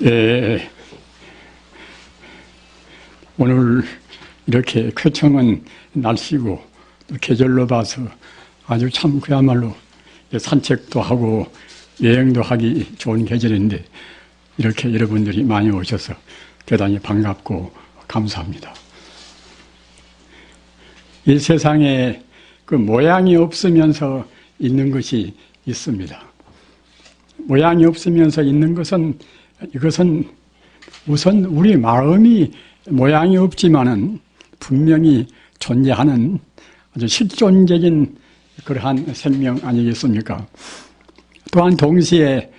예, 오늘 이렇게 쾌청한 날씨고 또 계절로 봐서 아주 참 그야말로 산책도 하고 여행도 하기 좋은 계절인데 이렇게 여러분들이 많이 오셔서 대단히 반갑고 감사합니다. 이 세상에 그 모양이 없으면서 있는 것이 있습니다. 모양이 없으면서 있는 것은 이것은 우선 우리 마음이 모양이 없지만은 분명히 존재하는 아주 실존적인 그러한 생명 아니겠습니까? 또한 동시에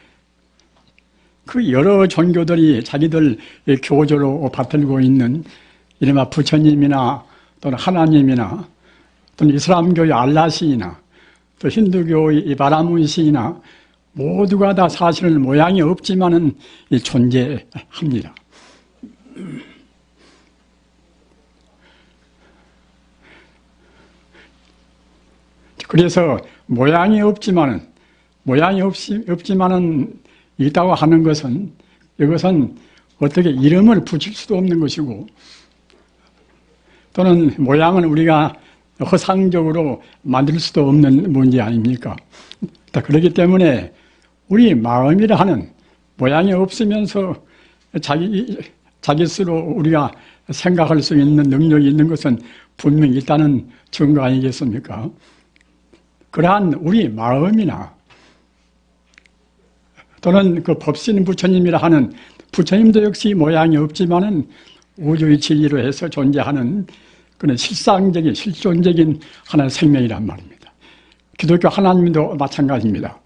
그 여러 종교들이 자기들 교조로 받들고 있는 이른바 부처님이나 또는 하나님이나 또는 이슬람교의 알라시이나 또 힌두교의 이바라문시이나 모두가 다 사실은 모양이 없지만은 존재합니다. 그래서 모양이 없지만은 있다고 하는 것은 이것은 어떻게 이름을 붙일 수도 없는 것이고 또는 모양은 우리가 허상적으로 만들 수도 없는 문제 아닙니까? 그렇기 때문에 우리 마음이라 하는 모양이 없으면서 자기 스스로 우리가 생각할 수 있는 능력이 있는 것은 분명히 있다는 증거 아니겠습니까? 그러한 우리 마음이나 또는 그 법신 부처님이라 하는 부처님도 역시 모양이 없지만은 우주의 진리로 해서 존재하는 그런 실상적인 실존적인 하나의 생명이란 말입니다. 기독교 하나님도 마찬가지입니다.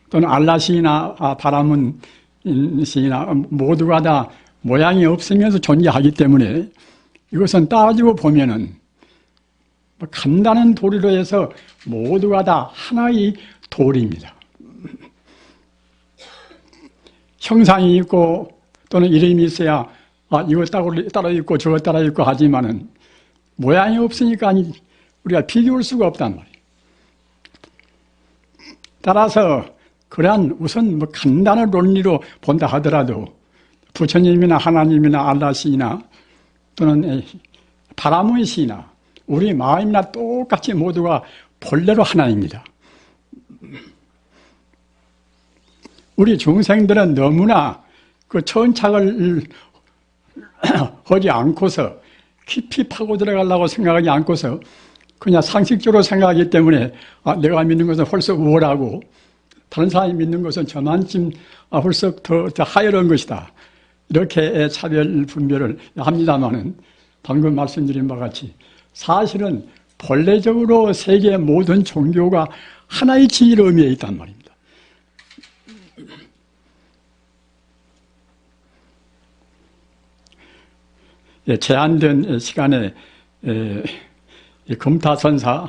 또는 알라시나 바라문시나 모두가 다 모양이 없으면서 존재하기 때문에 이것은 따지고 보면은 간단한 도리로 해서 모두가 다 하나의 도리입니다. 형상이 있고 또는 이름이 있어야 이거 따라 있고 저거 따라 있고 하지만은 모양이 없으니까 우리가 비교할 수가 없단 말이에요. 따라서 그러한 우선 간단한 논리로 본다 하더라도 부처님이나 하나님이나 알라시나 또는 바라문시나 우리 마음이나 똑같이 모두가 본래로 하나입니다. 우리 중생들은 너무나 그 천착을 하지 않고서 깊이 파고 들어가려고 생각하지 않고서 그냥 상식적으로 생각하기 때문에 내가 믿는 것은 훨씬 우월하고 다른 사람이 믿는 것은 저만큼 훨씬 더 하열한 것이다. 이렇게 차별 분별을 합니다마는 방금 말씀드린 바와 같이 사실은 본래적으로 세계 모든 종교가 하나의 진리를 의미해 있단 말입니다. 제한된 시간에 금타선사의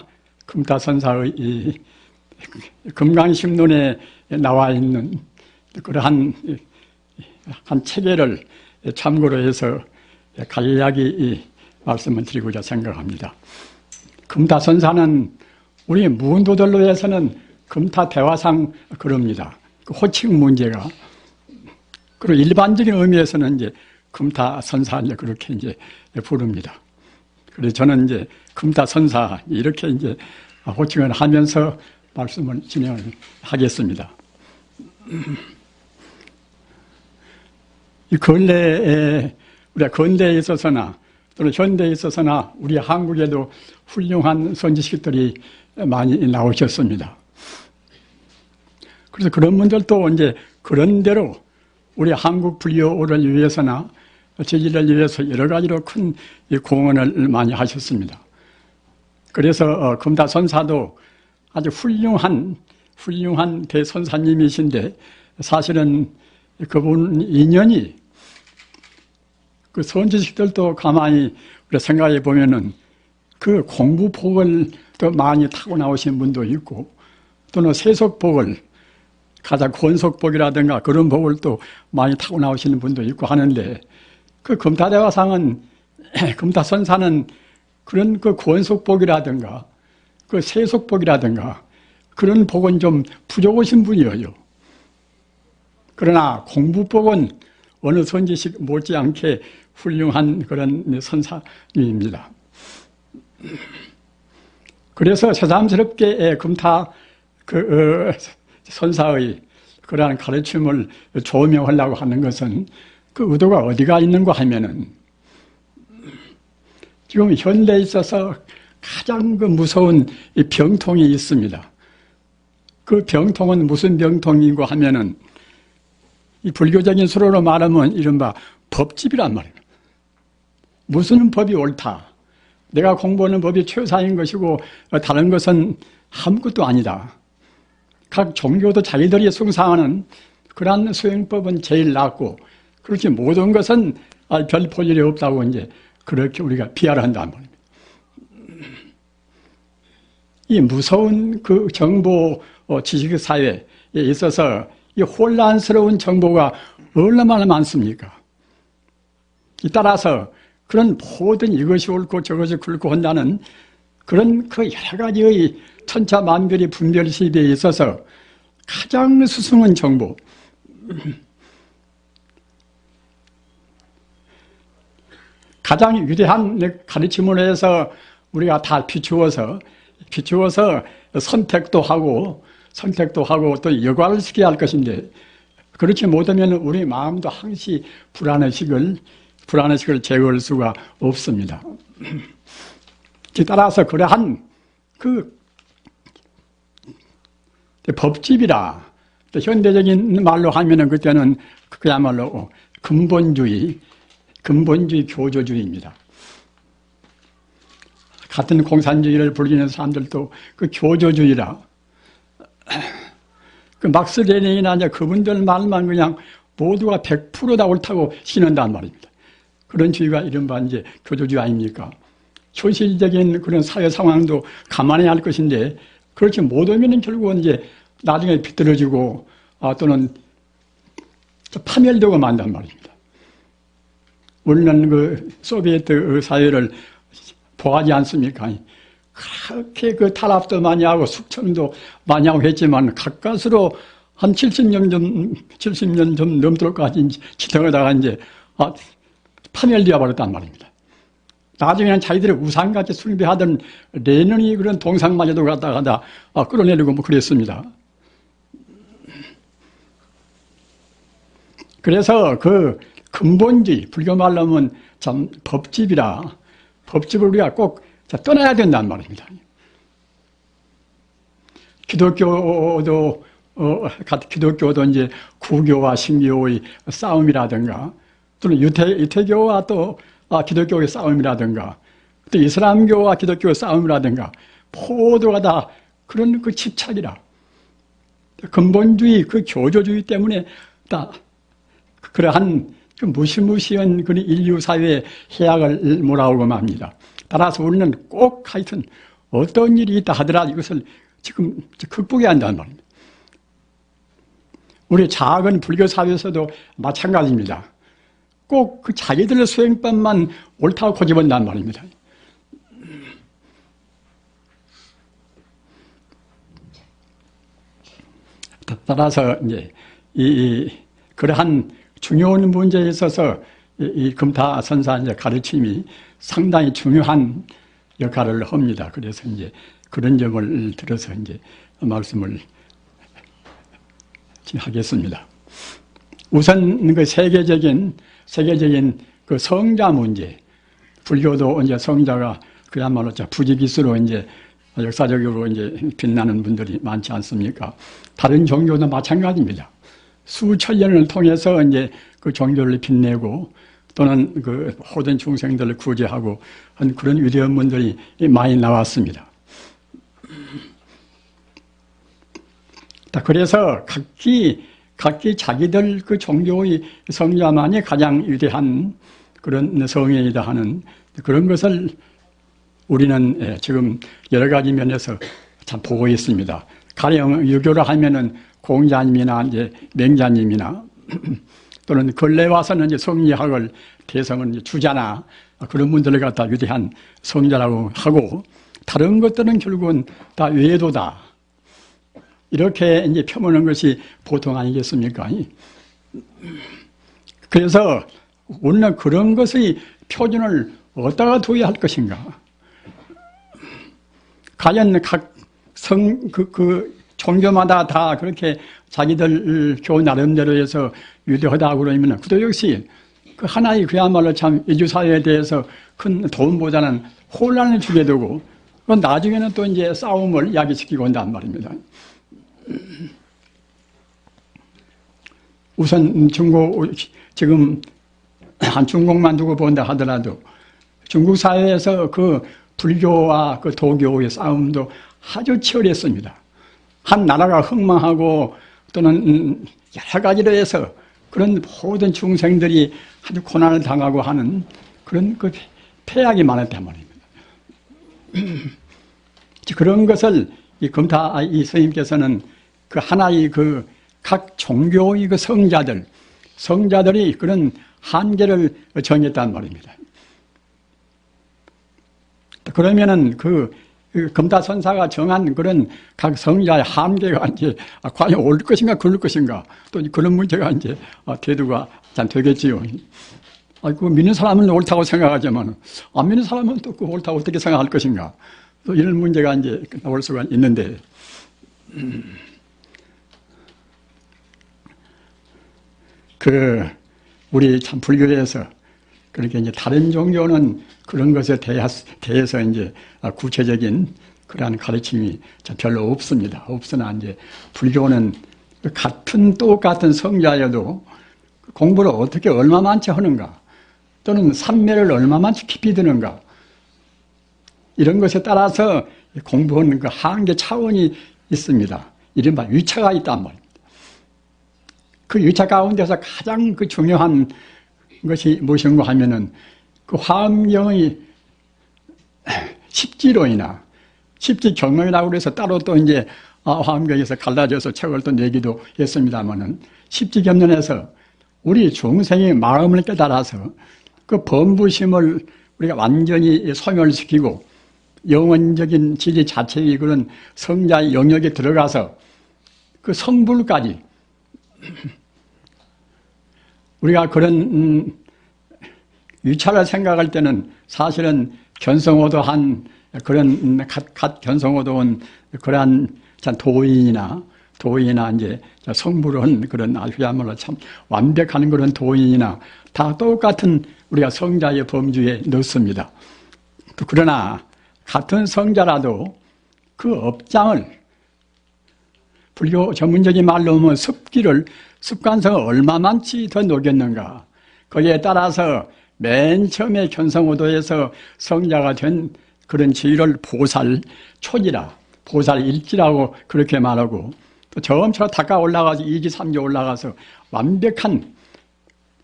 금강심론에 나와 있는 그러한 한 체계를 참고로 해서 간략히 말씀을 드리고자 생각합니다. 금타선사는 우리 무운도들로 해서는 금타대화상 그럽니다. 그 호칭 문제가. 그리고 일반적인 의미에서는 이제 금타선사 그렇게 이제 부릅니다. 그래서 저는 이제 금타선사 이렇게 이제 호칭을 하면서 말씀을 진행을 하겠습니다. 이 근래에 우리가 근대에 있어서나 또는 현대에 있어서나 우리 한국에도 훌륭한 선지식들이 많이 나오셨습니다. 그래서 그런 분들도 이제 그런 대로 우리 한국 불교를 위해서나 제지를 위해서 여러 가지로 큰 공헌을 많이 하셨습니다. 그래서 금타선사도 아주 훌륭한 대선사님이신데 사실은 그분 인연이 그 선지식들도 가만히 우리가 생각해 보면은 그 공부복을 또 많이 타고 나오신 분도 있고 또는 세속복을 가장 권속복이라든가 그런 복을 또 많이 타고 나오시는 분도 있고 하는데 그 금타대화상은 금타선사는 그런 그 권속복이라든가 그 세속복이라든가 그런 복은 좀 부족하신 분이에요. 그러나 공부복은 어느 선지식 못지않게 훌륭한 그런 선사님입니다. 그래서 새삼스럽게 금타 선사의 그러한 가르침을 조명하려고 하는 것은 그 의도가 어디가 있는가 하면은 지금 현대에 있어서 가장 그 무서운 이 병통이 있습니다. 그 병통은 무슨 병통이고 하면은 이 불교적인 수로로 말하면 이른바 법집이란 말이에요. 무슨 법이 옳다. 내가 공부하는 법이 최사인 것이고 다른 것은 아무것도 아니다. 각 종교도 자기들이 숭상하는 그러한 수행법은 제일 낫고 그렇게 모든 것은 별 볼일이 없다고 이제 그렇게 우리가 비하를 한단 말입니다. 이 무서운 그 정보 지식 사회에 있어서 이 혼란스러운 정보가 얼마나 많습니까? 따라서 그런 모든 이것이 옳고 저것이 옳고 한다는 그런 그 여러 가지의 천차만별의 분별시비에 있어서 가장 수승한 정보, 가장 위대한 가르침을 해서 우리가 다 비추어서 선택도 하고 또 여과를 시켜야 할 것인데 그렇지 못하면 우리 마음도 항시 불안의식을 제거할 수가 없습니다. 따라서 그러한 그 법집이라 현대적인 말로 하면은 그때는 그야말로 근본주의 교조주의입니다. 같은 공산주의를 불리는 사람들도 그 교조주의라 그 막스 레닌이나 이제 그분들 말만 그냥 모두가 100% 다 옳다고 신은단 말입니다. 그런 주의가 이른바 이제 교조주의 아닙니까? 현실적인 그런 사회 상황도 감안해야 할 것인데 그렇지 못하면 결국은 이제 나중에 비뚤어지고 또는 파멸되고 만단 말입니다. 우리는 그 소비에트 사회를 보아하지 않습니까? 그렇게 그 탄압도 많이 하고 숙청도 많이 하고 했지만 가까스로 한 70년 좀 넘도록까지 지탱하다가 이제 파멸되어 버렸단 말입니다. 나중에는 자기들의 우상같이 숭배하던 레닌이 그런 동상마저도 갖다가 끌어내리고 뭐 그랬습니다. 그래서 그 근본주의, 불교 말로 하면 참 법집이라 법집을 우리가 꼭 떠나야 된단 말입니다. 기독교도 이제 구교와 신교의 싸움이라든가 또는 유태교와 또 기독교의 싸움이라든가 또 이슬람교와 기독교의 싸움이라든가 모두가 다 그런 그 집착이라 근본주의 그 교조주의 때문에 다 그러한 그 무시무시한 그런 인류 사회의 해악을 몰아오고 맙니다. 따라서 우리는 꼭 하여튼 어떤 일이 있다 하더라도 이것을 지금 극복해야 한다는 말입니다. 우리 작은 불교 사회에서도 마찬가지입니다. 꼭 그 자기들의 수행법만 옳다고 고집한다는 말입니다. 따라서 이제 그러한 중요한 문제에 있어서 이 금타 선사 이제 가르침이 상당히 중요한 역할을 합니다. 그래서 이제 그런 점을 들어서 이제 말씀을 하겠습니다. 우선 그 세계적인 그 성자 문제, 불교도 이제 성자가 그야말로 부지기수로 이제 역사적으로 이제 빛나는 분들이 많지 않습니까? 다른 종교도 마찬가지입니다. 수천 년을 통해서 이제 그 종교를 빛내고 또는 그 모든 중생들을 구제하고 한 그런 위대한 분들이 많이 나왔습니다. 그래서 각기 자기들 그 종교의 성자만이 가장 위대한 그런 성인이다 하는 그런 것을 우리는 지금 여러 가지 면에서 참 보고 있습니다. 가령 유교를 하면은 공자님이나 이제 맹자님이나 또는 근래 와서는 이제 성리학을 대성은 이제 주자나 그런 분들을 갖다 위대한 성자라고 하고 다른 것들은 결국은 다 외도다. 이렇게 이제 펴보는 것이 보통 아니겠습니까? 그래서 우리는 그런 것의 표준을 어디다가 둬야 할 것인가? 과연 각 종교마다 다 그렇게 자기들 교우 나름대로 해서 유대하다고 그러면 그도 역시 그 하나의 그야말로 참 이주사회에 대해서 큰 도움보다는 혼란을 주게 되고 나중에는 또 이제 싸움을 야기시키고 온단 말입니다. 우선 지금 한 중국만 두고 본다 하더라도 중국 사회에서 그 불교와 그 도교의 싸움도 아주 치열했습니다. 한 나라가 흥망하고 또는 여러 가지로 해서 그런 모든 중생들이 아주 고난을 당하고 하는 그런 그 폐악이 많았단 말입니다. 그런 것을 이 스님께서는 그 하나의 그 각 종교의 그 성자들이 그런 한계를 정했단 말입니다. 그러면은 그 금타선사가 정한 그런 각 성자의 한계가 이제 과연 올 것인가 그럴 것인가 또 그런 문제가 이제 대두가 잘 되겠지요. 그 믿는 사람은 옳다고 생각하지만 안 믿는 사람은 또 그 옳다고 어떻게 생각할 것인가 또 이런 문제가 이제 나올 수가 있는데 우리 참 불교에서 그렇게 이제 다른 종교는 그런 것에 대해서 이제 구체적인 그러한 가르침이 별로 없습니다. 없으나 이제 불교는 똑같은 성자여도 공부를 어떻게 얼마만치 하는가 또는 삼매를 얼마만치 깊이 드는가 이런 것에 따라서 공부하는 그 한계 차원이 있습니다. 이른바 위차가 있단 말입니다. 그 위차 가운데서 가장 그 중요한 것이 무엇인가 하면은 그 화엄경의 십지론이나 십지경론이라고 해서 따로 또 이제 화엄경에서 갈라져서 책을 또 내기도 했습니다만은 십지경론에서 우리 중생의 마음을 깨달아서 그 범부심을 우리가 완전히 소멸시키고 영원적인 지리 자체의 그런 성자의 영역에 들어가서 그 성불까지 우리가 그런 위차를 생각할 때는 사실은 견성오도한 그런 갓 견성오도한 그러한 도인이나 이제 성불한 그런 아주야말로 참 완벽한 그런 도인이나 다 똑같은 우리가 성자의 범주에 넣습니다. 그러나 같은 성자라도 그 업장을 불교 전문적인 말로 하면 습관성을 얼마만치 더 녹였는가 거기에 따라서 맨 처음에 견성오도에서 성자가 된 그런 지위를 보살초지라 보살일지라고 그렇게 말하고 또 점차 닦아 올라가서 2기 3기 올라가서 완벽한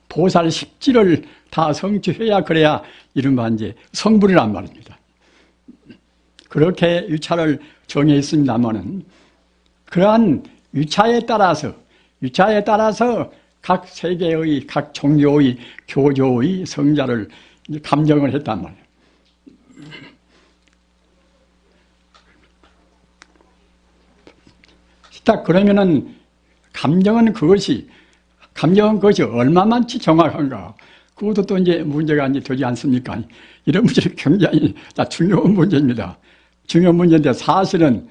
보살 십지를 다 성취해야 그래야 이른바 이제 성불이란 말입니다. 그렇게 위차를 정해 있습니다만은 그러한 위차에 따라서 각 세계의 각 종교의 교조의 성자를 감정을 했단 말이에요. 딱 그러면은 감정은 그것이 얼마만치 정확한가? 그것도 또 이제 문제가 이제 되지 않습니까? 이런 문제는 굉장히 중요한 문제입니다. 중요한 문제인데 사실은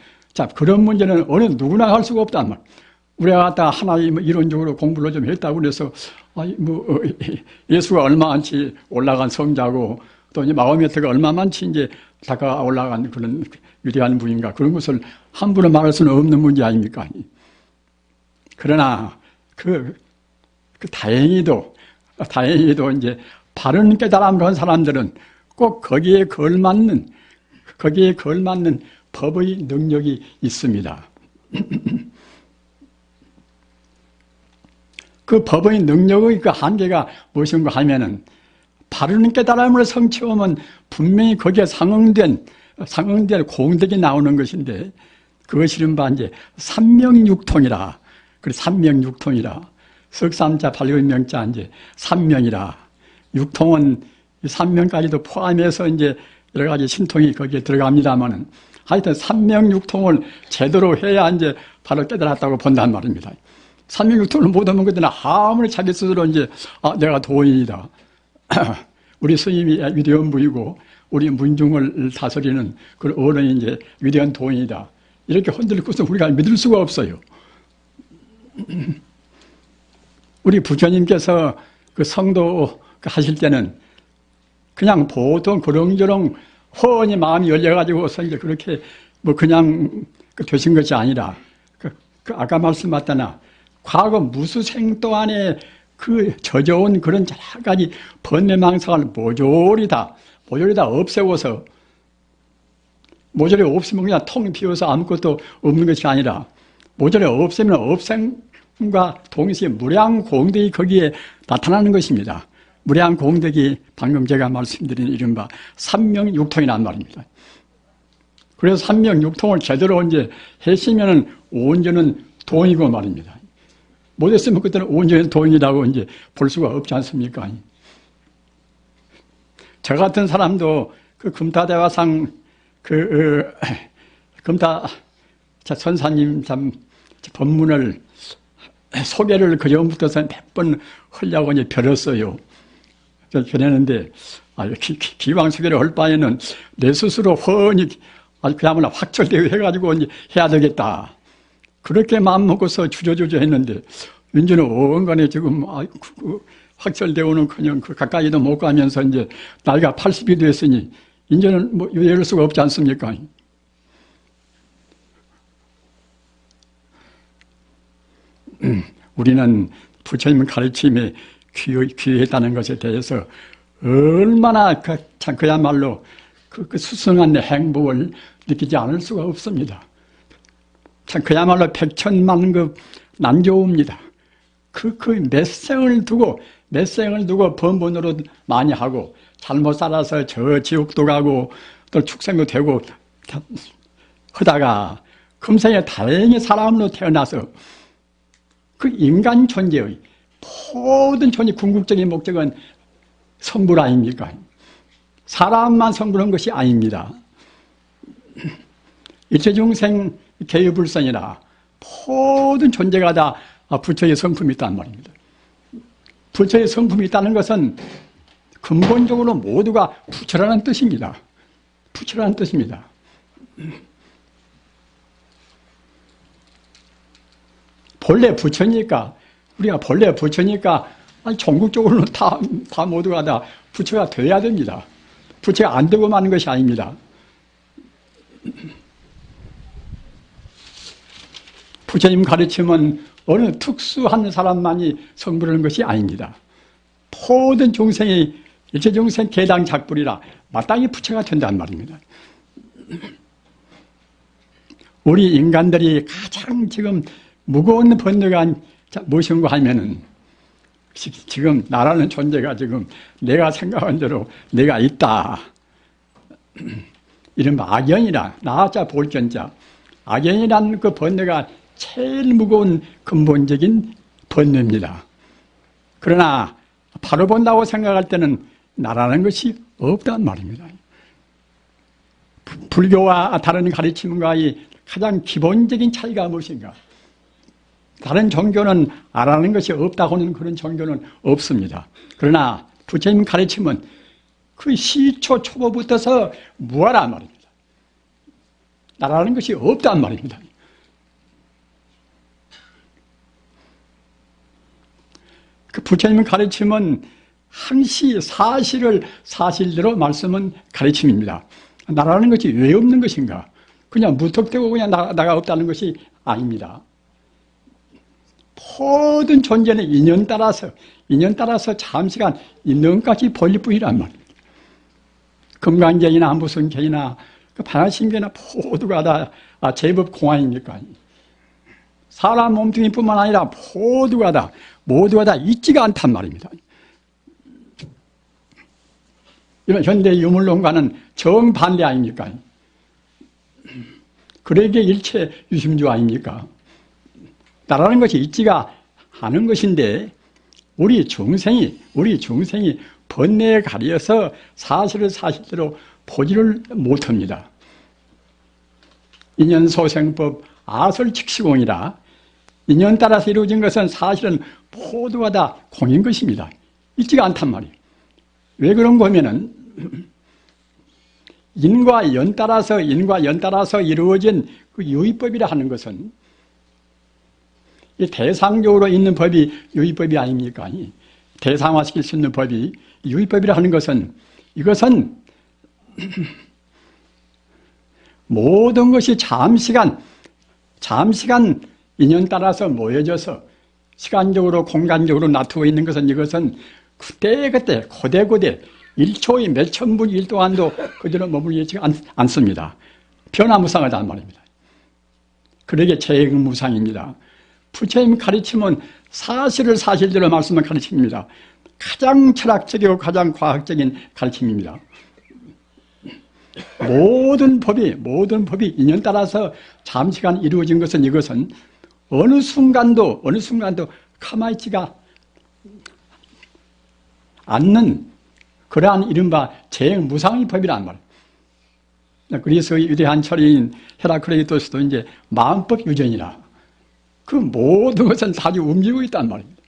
그런 문제는 어느 누구나 할 수가 없단 말이에요. 우리가 갖다가 하나님 이론적으로 공부를 좀 했다고 그래서 예수가 얼마만치 올라간 성자고 또 이제 마호메트가 얼마만치 이제 다가 올라간 그런 위대한 분인가 그런 것을 함부로 말할 수는 없는 문제 아닙니까? 그러나 다행히도 이제 바른 깨달음을 한 사람들은 꼭 거기에 걸맞는 법의 능력이 있습니다. 그 법의 능력의 그 한계가 무엇인가 하면은 바른 깨달음을 성취하면 분명히 거기에 상응될 공덕이 나오는 것인데 그것이 이른바 이제 삼명육통이라. 그래 삼명육통이라. 석삼자 발효명자 이제 삼명이라. 육통은 삼명까지도 포함해서 이제 여러 가지 신통이 거기에 들어갑니다만은 하여튼 삼명육통을 제대로 해야 이제 바로 깨달았다고 본단 말입니다. 삼명육통을 못하면 그때는 아무리 자기 스스로 이제 내가 도인이다. 우리 스님이 위대한 부이고 우리 문중을 다스리는 그 어른이 이제 위대한 도인이다. 이렇게 흔들고서 우리가 믿을 수가 없어요. 우리 부처님께서 그 성도 하실 때는 그냥 보통 그렁저렁 허언히 마음이 열려가지고서 이제 그렇게 뭐 그냥 되신 것이 아니라 그 아까 말씀하셨다나 과거 무수생 동안에 그 젖어온 그런 여러 가지 번뇌망상을 모조리 다 없애고서 모조리 없으면 그냥 텅 비어서 아무것도 없는 것이 아니라 모조리 없애면 없앰과 동시에 무량공덕이 거기에 나타나는 것입니다. 무량공덕이 방금 제가 말씀드린 이른바 삼명육통이란 말입니다. 그래서 삼명육통을 제대로 이제 했으면은 온전은 도인이고 말입니다. 못했으면 그때는 온전히 도인이라고 이제 볼 수가 없지 않습니까? 저 같은 사람도 그 금타대화상 금타 선사님 참 법문을 소개를 그 전부터 몇 번 하려고 이제 벼렸어요. 벼렸는데 기왕 소개를 할 바에는 내 스스로 훤히 그야말로 확철대오 해가지고 이제 해야 되겠다. 그렇게 마음먹어서 주저주저 했는데 이제는 온간에 지금 확철대오는 그냥 가까이도 못 가면서 이제 나이가 80이 됐으니 이제는 뭐 이럴 수가 없지 않습니까? 우리는 부처님 가르침에 귀했다는 것에 대해서 얼마나 그야말로 그 수승한 행복을 느끼지 않을 수가 없습니다. 참 그야말로 백천만급 난조입니다. 그 몇 생을 두고 번번으로 많이 하고 잘못 살아서 저 지옥도 가고 또 축생도 되고 하다가 금생에 다행히 사람으로 태어나서 그 인간 존재의 모든 존재 궁극적인 목적은 성불 아닙니까? 사람만 성불한 것이 아닙니다. 일체중생 개유불선이라 모든 존재가 다 부처의 성품이 있단 말입니다. 부처의 성품이 있다는 것은 근본적으로 모두가 부처라는 뜻입니다. 부처라는 뜻입니다. 본래 부처니까 우리가 본래 부처니까 전국적으로는 다 모두가 다 부처가 돼야 됩니다. 부처가 안 되고 마는 것이 아닙니다. 부처님 가르침은 어느 특수한 사람만이 성불하는 것이 아닙니다. 모든 중생이 일체중생 개당 작불이라 마땅히 부처가 된다는 말입니다. 우리 인간들이 가장 지금 무거운 번뇌가 무엇인가 하면은 지금 나라는 존재가 지금 내가 생각한 대로 내가 있다. 이른바 악연이라 나자 볼견자 악연이라는 그 번뇌가 제일 무거운 근본적인 번뇌입니다. 그러나 바로 본다고 생각할 때는 나라는 것이 없단 말입니다. 불교와 다른 가르침과의 가장 기본적인 차이가 무엇인가? 다른 종교는 알아는 것이 없다고는 그런 종교는 없습니다. 그러나 부처님 가르침은 그 시초 초보부터서 무하란 말입니다. 나라는 것이 없단 말입니다. 그 부처님 가르침은 항시 사실을 사실대로 말씀은 가르침입니다. 나라는 것이 왜 없는 것인가? 그냥 무턱대고 그냥 나가 없다는 것이 아닙니다. 모든 존재는 인연 따라서 잠시간 있는 것까지 벌릴 뿐이란 말입니다. 금강경이나 무슨 경이나 그 반야심경이나 모두가 다 제법 공안입니까? 사람 몸뚱이뿐만 아니라 모두가 다 있지가 않단 말입니다. 이런 현대 유물론과는 정반대 아닙니까? 그러기에 일체 유심주 아닙니까? 나라는 것이 있지가 않은 것인데 우리 중생이 번뇌에 가려서 사실을 사실대로 보지를 못합니다. 인연소생법 아설칙시공이라 인연 따라서 이루어진 것은 사실은 모두가 다 공인 것입니다. 있지가 않단 말이에요. 왜 그런가 하면은 인과 연 따라서 이루어진 그 유의법이라 하는 것은 이 대상적으로 있는 법이 유의법이 아닙니까? 대상화시킬 수 있는 법이 유의법이라 하는 것은 이것은 모든 것이 잠시간 인연 따라서 모여져서 시간적으로 공간적으로 나타나고 있는 것은 이것은 그때그때 고대고대 1초의 몇천 분의 1 동안도 그대로 머물지 않습니다. 변화무상하다는 말입니다. 그러게 재행무상입니다. 부처님 가르침은 사실을 사실대로 말씀을 가르칩니다. 가장 철학적이고 가장 과학적인 가르침입니다. 모든 법이 인연 따라서 잠시간 이루어진 것은 이것은 어느 순간도 가만히 있지가 않는 그러한 이른바 재행무상의 법이란 말이에요. 그래서 위대한 철인 헤라클레이토스도 이제 마음법 유전이라 그 모든 것은 사실 움직이고 있단 말입니다.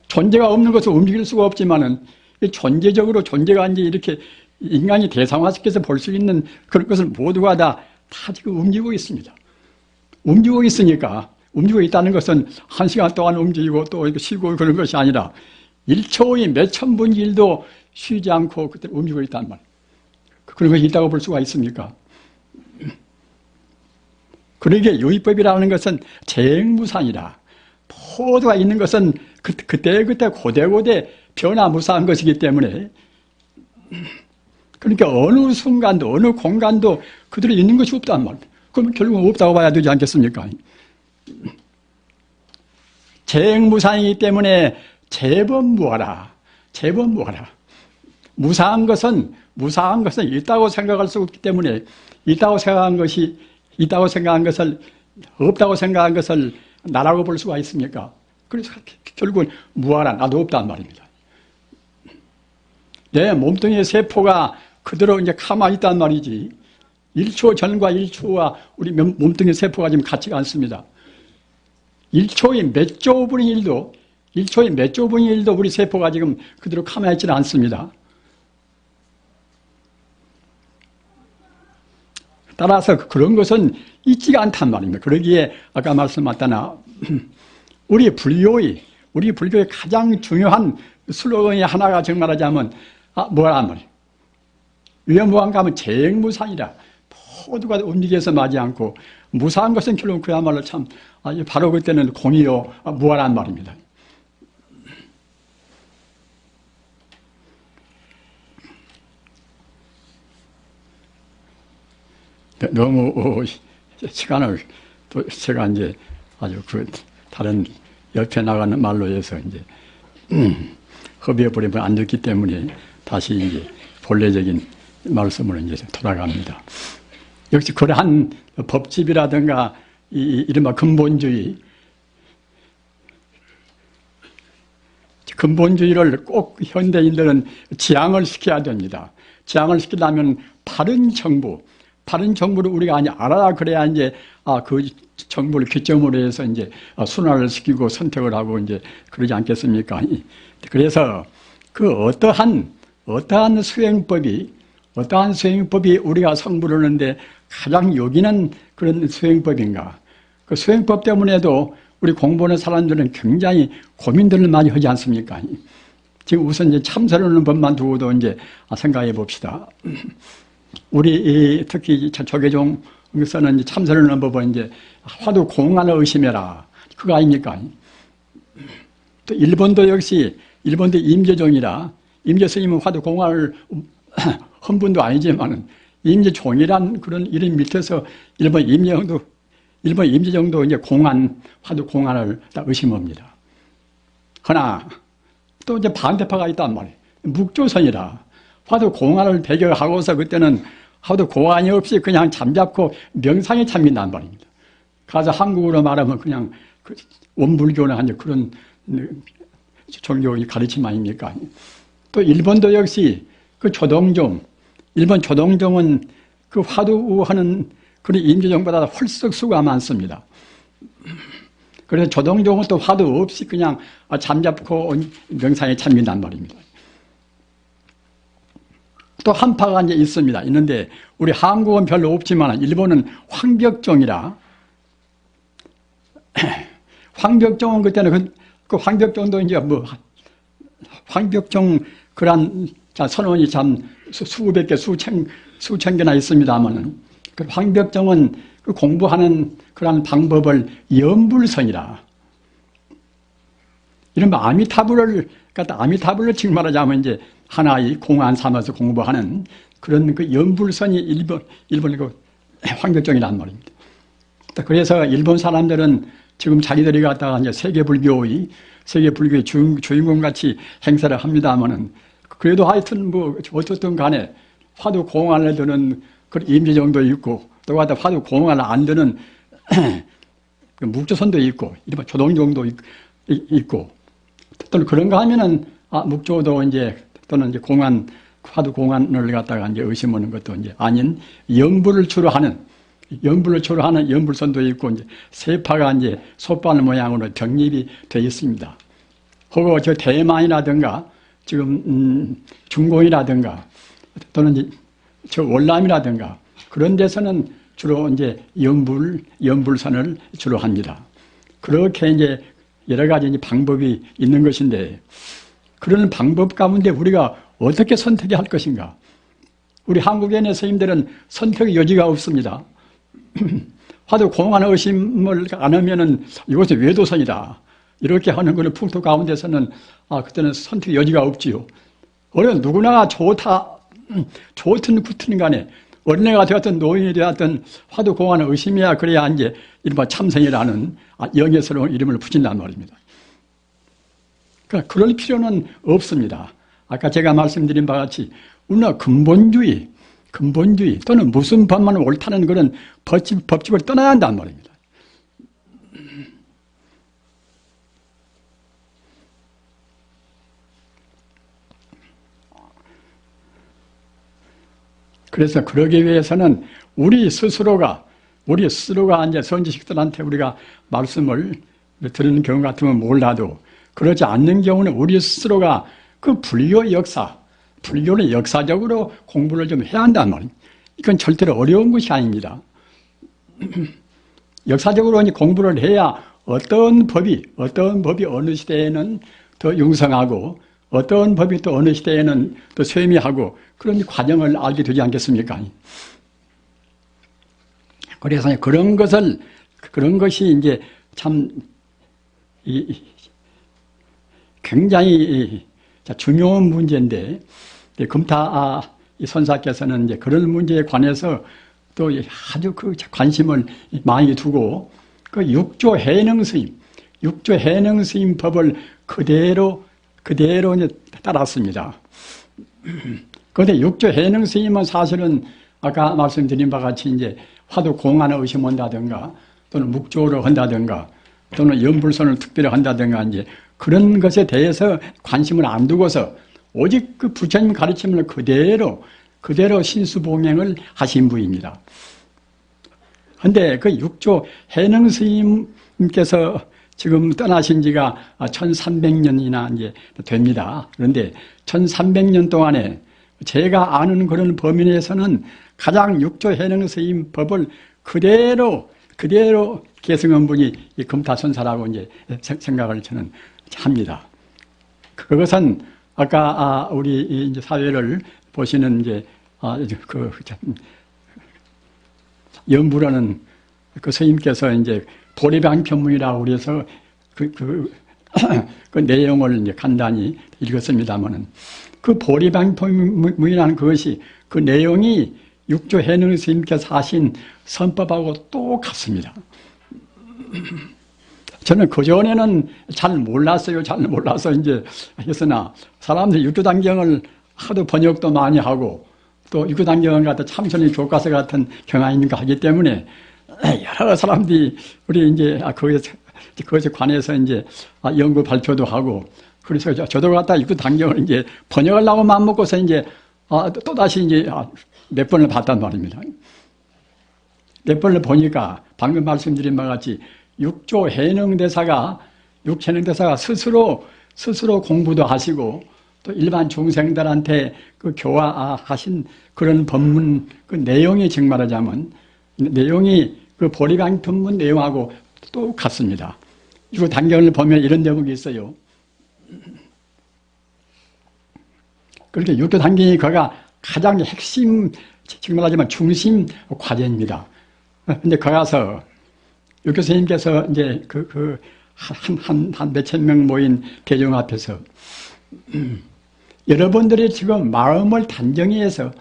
존재가 없는 것을 움직일 수가 없지만은 존재적으로 존재가 이제 이렇게 인간이 대상화시켜서 볼 수 있는 그런 것을 모두가 다 지금 움직이고 있습니다. 움직이고 있으니까 움직이고 있다는 것은 1시간 동안 움직이고 또 쉬고 그런 것이 아니라 1초의 몇천 분의 1도 쉬지 않고 그때 움직이고 있단 말이에요. 그런 것이 있다고 볼 수가 있습니까? 그러기에 유의법이라는 것은 재행무상이라 모두가 있는 것은 그때그때 고대고대 변화무상한 것이기 때문에 그러니까 어느 순간도 어느 공간도 그대로 있는 것이 없단 말입니다. 그러면 결국은 없다고 봐야 되지 않겠습니까? 재행무상이기 때문에 제법무하라. 무상한 것은 있다고 생각할 수 없기 때문에 있다고 생각한 것을 없다고 생각한 것을 나라고 볼 수가 있습니까? 그래서 결국은 무하라, 나도 없단 말입니다. 내 몸뚱이의 세포가 그대로 이제 가만히 있단 말이지 1초 전과 1초와 우리 몸뚱이 세포가 지금 같지가 않습니다. 1초의 몇 조 분의 1도 우리 세포가 지금 그대로 가만히 있지는 않습니다. 따라서 그런 것은 있지가 않단 말입니다. 그러기에 아까 말씀하셨다나 우리 불교의 가장 중요한 슬로건이 하나가 정말하자면 뭐란 말이에요. 위험무한가 하면 재행무상이라 모두가 움직여서 마지 않고 무상한 것은 결국 그야말로 참 바로 그때는 공이요 무하란 말입니다. 너무 시간을 또 제가 이제 아주 다른 옆에 나가는 말로 해서 이제 허비해 버리면 안 됐기 때문에 다시 이제 본래적인 말씀으로 이제 돌아갑니다. 역시 그러한 법집이라든가 이른바 근본주의를 꼭 현대인들은 지향을 시켜야 됩니다. 지향을 시키려면 바른 정부를 우리가 알아야 그래야 이제 그 정부를 기점으로 해서 이제 순환을 시키고 선택을 하고 이제 그러지 않겠습니까? 그래서 그 어떠한 수행법이 우리가 성불을 하는데 가장 요긴한 그런 수행법인가? 그 수행법 때문에도 우리 공부하는 사람들은 굉장히 고민들을 많이 하지 않습니까? 지금 우선 이제 참선하는 법만 두고도 이제 생각해 봅시다. 우리 특히 조계종에서는 참선하는 법은 이제 화두 공안을 의심해라. 그거 아닙니까? 또 일본도 역시 임재종이라 임재 스님은 화두 공안을 한 분도 아니지만은 임재종이란 그런 이름 밑에서 일본 임재종도 이제 화두 공안을 다 의심합니다. 그러나 또 이제 반대파가 있단 말이에요. 묵조선이라 화두 공안을 배경하고서 그때는 화두 공안이 없이 그냥 잠잡고 명상에 참긴단 말입니다. 가서 한국으로 말하면 그냥 원불교나 그런 종교의 가르침 아닙니까? 또 일본도 역시 그 조동종, 일본 조동종은 그 화두하는 그리고 임재정보다 훨씬 수가 많습니다. 그래서 조동종은 또 화두 없이 그냥 잠잡고 명상에 참긴단 말입니다. 또 한파가 이제 있습니다. 있는데 우리 한국은 별로 없지만 일본은 황벽종이라 황벽종은 그때는 그 황벽종도 이제 뭐 황벽종 그런 선원이 참 수백 개 수천 개나 있습니다만은 그 황벽종은 그 공부하는 그런 방법을 염불선이라 이른바 아미타불을 지금 말하자면 이제 하나의 공안 삼아서 공부하는 그런 그 염불선이 일본 그 황벽종이란 말입니다. 그래서 일본 사람들은 지금 자기들이 갖다가 이제 세계 불교의 주인공 같이 행사를 합니다만은 그래도 하여튼 뭐 어떻든 간에 화두 공안을 드는 그 임재정도 있고 또 갖다 화두 공안을 안 드는 그 묵조선도 있고 이른바 조동종도 있고 또는 그런가 하면은 묵조도 이제 또는 이제 화두 공안을 갖다가 이제 의심하는 것도 이제 아닌 염불을 주로 하는 염불선도 있고 이제 세파가 이제 솥발 모양으로 정립이 되어 있습니다. 혹은 저 대만이라든가 지금 중공이라든가 또는 이제 저 월남이라든가 그런 데서는 주로 이제 염불선을 주로 합니다. 그렇게 이제 여러 가지 이제 방법이 있는 것인데 그런 방법 가운데 우리가 어떻게 선택할 것인가? 우리 한국인의 스님들은 선택의 여지가 없습니다. 화두 공안 의심을 안 하면은 이것은 외도선이다. 이렇게 하는 것을 풍토 가운데서는 그때는 선택 여지가 없지요. 어느 누구나 좋든 굳든 간에 어린애가 되었든 노인이 되었든 화두 공안을 의심해야 그래야 이제 이른바 참선이라는 영예스러운 이름을 붙인단 말입니다. 그러니까 그럴 필요는 없습니다. 아까 제가 말씀드린 바와 같이 우리가 근본주의 또는 무슨 법만 옳다는 그런 법집을 떠나야 한단 말입니다. 그래서 그러기 위해서는 우리 스스로가 이제 선지식들한테 우리가 말씀을 들은 경우 같으면 몰라도 그러지 않는 경우는 우리 스스로가 그 불교의 불교는 역사적으로 공부를 좀 해야 한단 말입니다. 이건 절대로 어려운 것이 아닙니다. 역사적으로 공부를 해야 어떤 법이 어느 시대에는 더 융성하고 어떤 법이 또 어느 시대에는 더 쇠미하고 그런 과정을 알게 되지 않겠습니까? 그래서 그런 것이 이제 참 굉장히 중요한 문제인데 금타 선사께서는 이제 그런 문제에 관해서 또 아주 그 관심을 많이 두고 그 육조 해능 스님 법을 그대로 이제 따랐습니다. 그런데 육조 해능 스님은 사실은 아까 말씀드린 바와 같이 이제 화두 공안을 의심한다든가 또는 묵조를 한다든가 또는 염불선을 특별히 한다든가 이제 그런 것에 대해서 관심을 안 두고서 오직 그 부처님 가르침을 그대로 신수봉행을 하신 분입니다. 그런데 그 육조 해능 스님께서 지금 떠나신 지가 1300년이나 이제 됩니다. 그런데 1300년 동안에 제가 아는 그런 범위 내에서는 가장 육조 해능 스님 법을 그대로 계승한 분이 이 금타선사라고 이제 생각을 저는 합니다. 그것은 아까 우리 이제 사회를 보시는 이제 그 염불하는 그 스님께서 이제 보리방편문이라고 그래서 그 내용을 이제 간단히 읽었습니다만은 그 보리방편문이라는 그것이 그 내용이 육조 해능 스님께서 하신 선법하고 똑같습니다. 저는 그전에는 잘 몰라서 이제 했으나 사람들이 육조단경을 하도 번역도 많이 하고 또 육조단경을 갖다 참선이 교과서 같은 경향인가 하기 때문에 여러 사람들이 우리 이제 그것에 관해서 이제 연구 발표도 하고 그래서 저도 갖다 육조단경을 이제 번역하려고 마음먹고서 이제 또다시 이제 몇 번을 봤단 말입니다. 몇 번을 보니까 방금 말씀드린 바와 같이 육조 해능대사가 스스로 공부도 하시고 또 일반 중생들한테 그 교화하신 그런 법문 그 내용이 정말하자면 내용이 그 보리방편문 내용하고 똑같습니다. 이거 단경을 보면 이런 대목이 있어요. 그렇게 육조 단경이 그가 가장 핵심, 지금 말하자면 중심 과제입니다. 근데 거기서 육조 선생님께서 이제 한 몇천 명 모인 개종 앞에서 여러분들이 지금 마음을 단정해서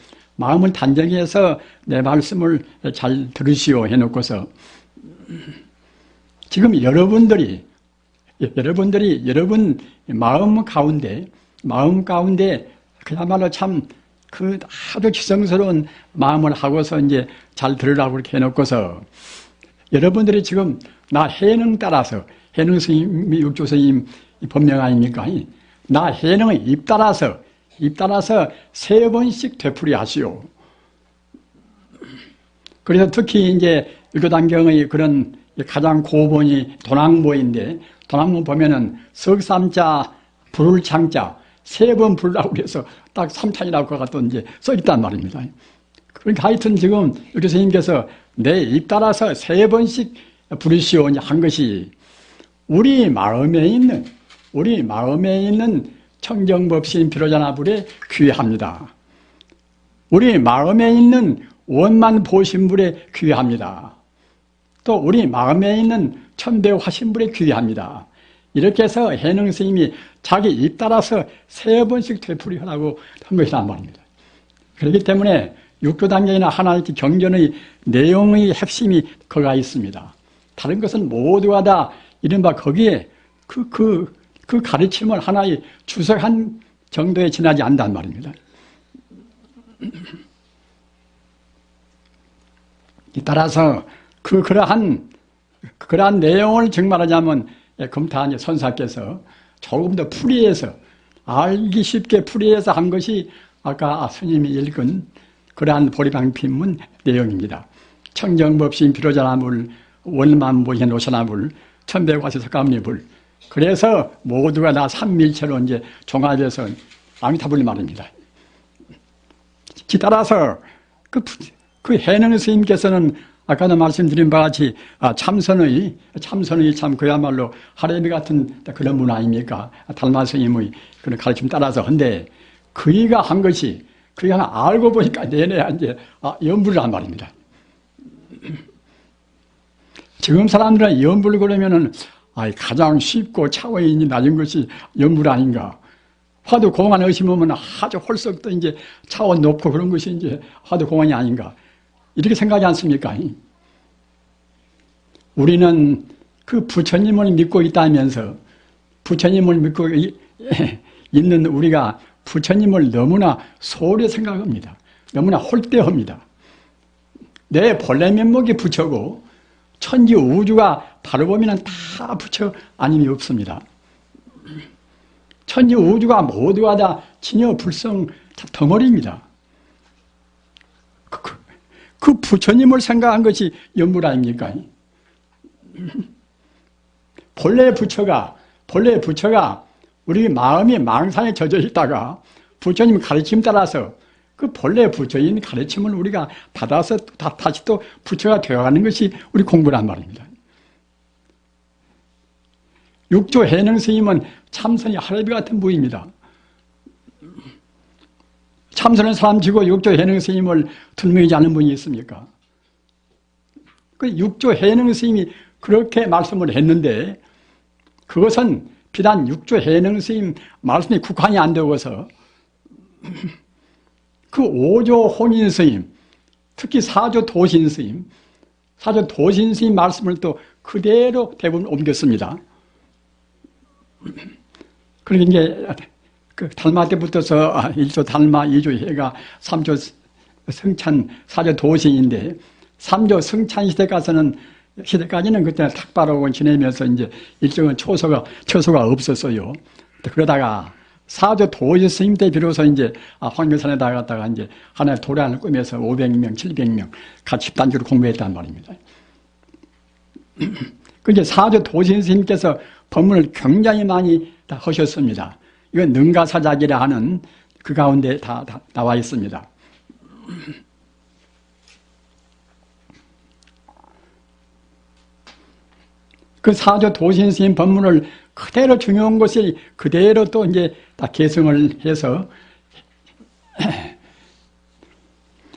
내 말씀을 잘 들으시오 해놓고서 지금 여러분 마음 가운데 그야말로 참 그 아주 지성스러운 마음을 하고서 이제 잘 들으라고 그렇게 해놓고서 여러분들이 지금 나 해능 따라서 해능 스님이 육조 스님 법명 아닙니까? 나 해능의 입 따라서 3번씩 되풀이 하시오. 그래서 특히 이제 육조단경의 그런 가장 고본이 도낭모인데, 도낭모 보면은 석삼자, 불창자, 3번 부르라고 그래서 딱 3찬이라고 그가 또 이제 써있단 말입니다. 그러니까 하여튼 지금 육조 스님께서 내 입 따라서 3번씩 부르시오 한 것이 우리 마음에 있는 청정법신 비로자나불에 귀합니다. 우리 마음에 있는 원만보신불에 귀합니다. 또 우리 마음에 있는 천배화신불에 귀합니다. 이렇게 해서 해능 스님이 자기 입 따라서 3번씩 되풀이하라고 한 것이란 말입니다. 그렇기 때문에 육조단경이나 하나의 경전의 내용의 핵심이 거기가 있습니다. 다른 것은 모두가 다 이른바 거기에 그 가르침을 하나의 주석한 정도에 지나지 않는단 말입니다. 따라서 그러한 내용을 정말하자면 금타 선사께서 조금 더 풀이해서 알기 쉽게 풀이해서 한 것이 아까 스님이 읽은 그러한 보리방편문 내용입니다. 청정법신 비로자나불 원만보신 오샤나불 천배과시 석가모니불. 그래서 모두가 다 삼밀체로 이제 종합해서 아미타불 말입니다. 따라서 그 해능 스님께서는 아까도 말씀드린 바와 같이 참선의 참 그야말로 하레비 같은 그런 분 아닙니까? 달마 스님의 그런 가르침 따라서 한데 그이가 한 것이 그이가 알고 보니까 내내 이제 염불을 한 말입니다. 지금 사람들은 염불 그러면은 가장 쉽고 차원이 낮은 것이 염불 아닌가? 화두 공안 의심하면 아주 홀썩 또 이제 차원 높고 그런 것이 이제 화두 공안이 아닌가? 이렇게 생각하지 않습니까? 우리는 그 부처님을 믿고 있다면서 부처님을 믿고 있는 우리가 부처님을 너무나 소홀히 생각합니다. 너무나 홀대합니다. 내 본래 면목이 부처고 천지 우주가 바로 보면 다 부처 아님이 없습니다. 천지 우주가 모두가 다 진여 불성 덩어리입니다. 그 부처님을 생각한 것이 염불 아닙니까? 본래 부처가 우리 마음이 망상에 젖어 있다가 부처님 가르침 따라서 그 본래 부처인 가르침을 우리가 받아서 다시 또 부처가 되어가는 것이 우리 공부란 말입니다. 육조 해능 스님은 참선이 하레비 같은 부입니다. 참선은 사람 치고 육조 해능 스님을 들먹이지 않는 분이 있습니까? 그 육조 해능 스님이 그렇게 말씀을 했는데 그것은 비단 육조 해능 스님 말씀이 국한이 안 되어서 그 오조 혼인 스님, 특히 사조 도신 스님 말씀을 또 그대로 대부분 옮겼습니다. 그러니 이제 그 달마 때부터서 1조 달마, 2조 해가 3조 성찬, 4조 도신인데 3조 성찬 시대까지는 그때 탁발하고 지내면서 이제 일정은 처소가 없었어요. 그러다가 사조 도지 스님 때 비로소 이제 황교산에다 갔다가 이제 하나의 도량을 꾸며서 500명, 700명 같이 집단적으로 공부했단 말입니다. 그 이제 사조 도지 스님께서 법문을 굉장히 많이 다 하셨습니다. 이건 능가사작이라 하는 그 가운데 다 나와 있습니다. 그 사조 도신 스님 법문을 그대로 중요한 것이 그대로 또 이제 다 계승을 해서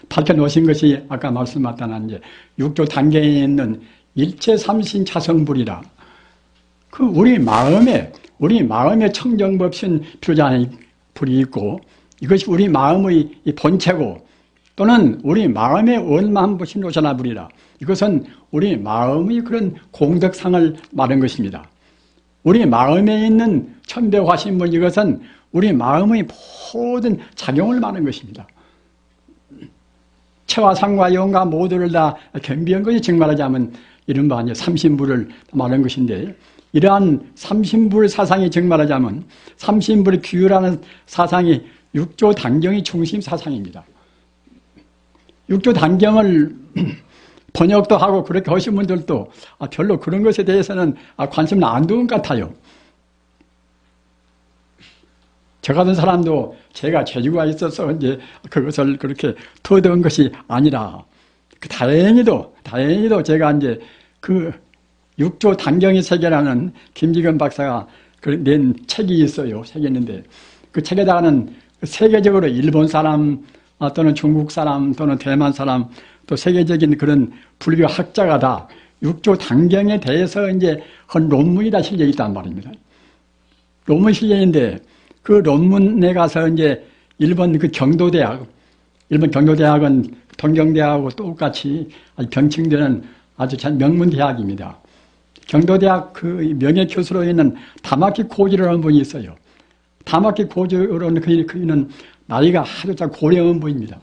밝혀놓으신 것이 아까 말씀하셨던 이제 육조 단계에 있는 일체 삼신 자성불이라. 그 우리 마음에 청정법신 필요자의 불이 있고 이것이 우리 마음의 본체고 또는 우리 마음의 원만부신 오샤나불이라. 이것은 우리 마음의 그런 공덕상을 말한 것입니다. 우리 마음에 있는 천배화신문 이것은 우리 마음의 모든 작용을 말한 것입니다. 체와 상과 영과 모두를 다 겸비한 것이 즉 말하자면 이른바 삼신불을 말한 것인데 이러한 삼신불 사상이 즉 말하자면 삼신불의 규율하는 사상이 육조 단경의 중심 사상입니다. 육조 단경을 번역도 하고 그렇게 하신 분들도 별로 그런 것에 대해서는 관심을 안 두는 것 같아요. 저 같은 사람도 제가 재주가 있어서 이제 그것을 그렇게 터득한 것이 아니라 다행히도 제가 이제 그 육조 단경의 세계라는 김지근 박사가 낸 책이 있어요. 책이 있는데 그 책에다가는 세계적으로 일본 사람 또는 중국 사람 또는 대만 사람 또 세계적인 그런 불교 학자가 다 육조 단경에 대해서 이제 한 논문이 다 실려 있단 말입니다. 논문 실려있는데 그 논문에 가서 이제 일본 경도대학은 동경대학하고 똑같이 병칭되는 아주 명문 대학입니다. 경도대학 그 명예교수로 있는 다마키 코지라는 분이 있어요. 다마키 코지로는 그는 나이가 아주 고령한 분입니다.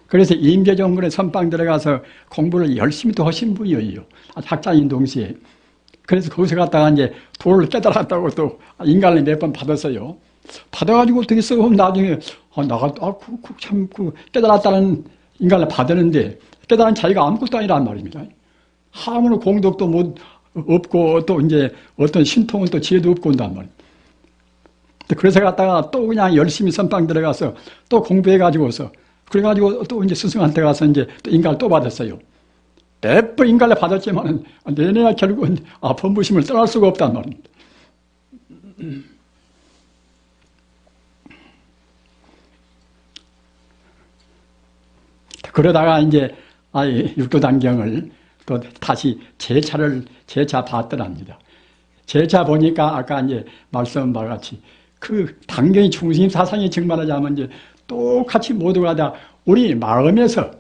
그래서 임계정군에 선방 들어가서 공부를 열심히 또 하신 분이에요. 학자인 동시에. 그래서 거기서 갔다가 이제 도를 깨달았다고 또 인간을 몇 번 받았어요. 받아가지고 어떻게 써? 나중에 깨달았다는 인간을 받았는데 깨달은 자기가 아무것도 아니란 말입니다. 아무런 공덕도 없고 또 이제 어떤 신통은 또 지혜도 없고 온단 말이에요. 그래서 갔다가 또 그냥 열심히 선방 들어가서 또 공부해가지고서 그래가지고 또 이제 스승한테 가서 이제 또 인간을 또 받았어요. 몇 번 인간을 받았지만 내내야 결국은 법무심을 떠날 수가 없단 말입니다. 그러다가 이제 육도단경을 또 다시 재차 봤더랍니다. 재차 보니까 아까 이제 말씀한 바와 같이 그 단경의 중심 사상이 즉 말하자면 이제 똑같이 모두가 다 우리 마음에서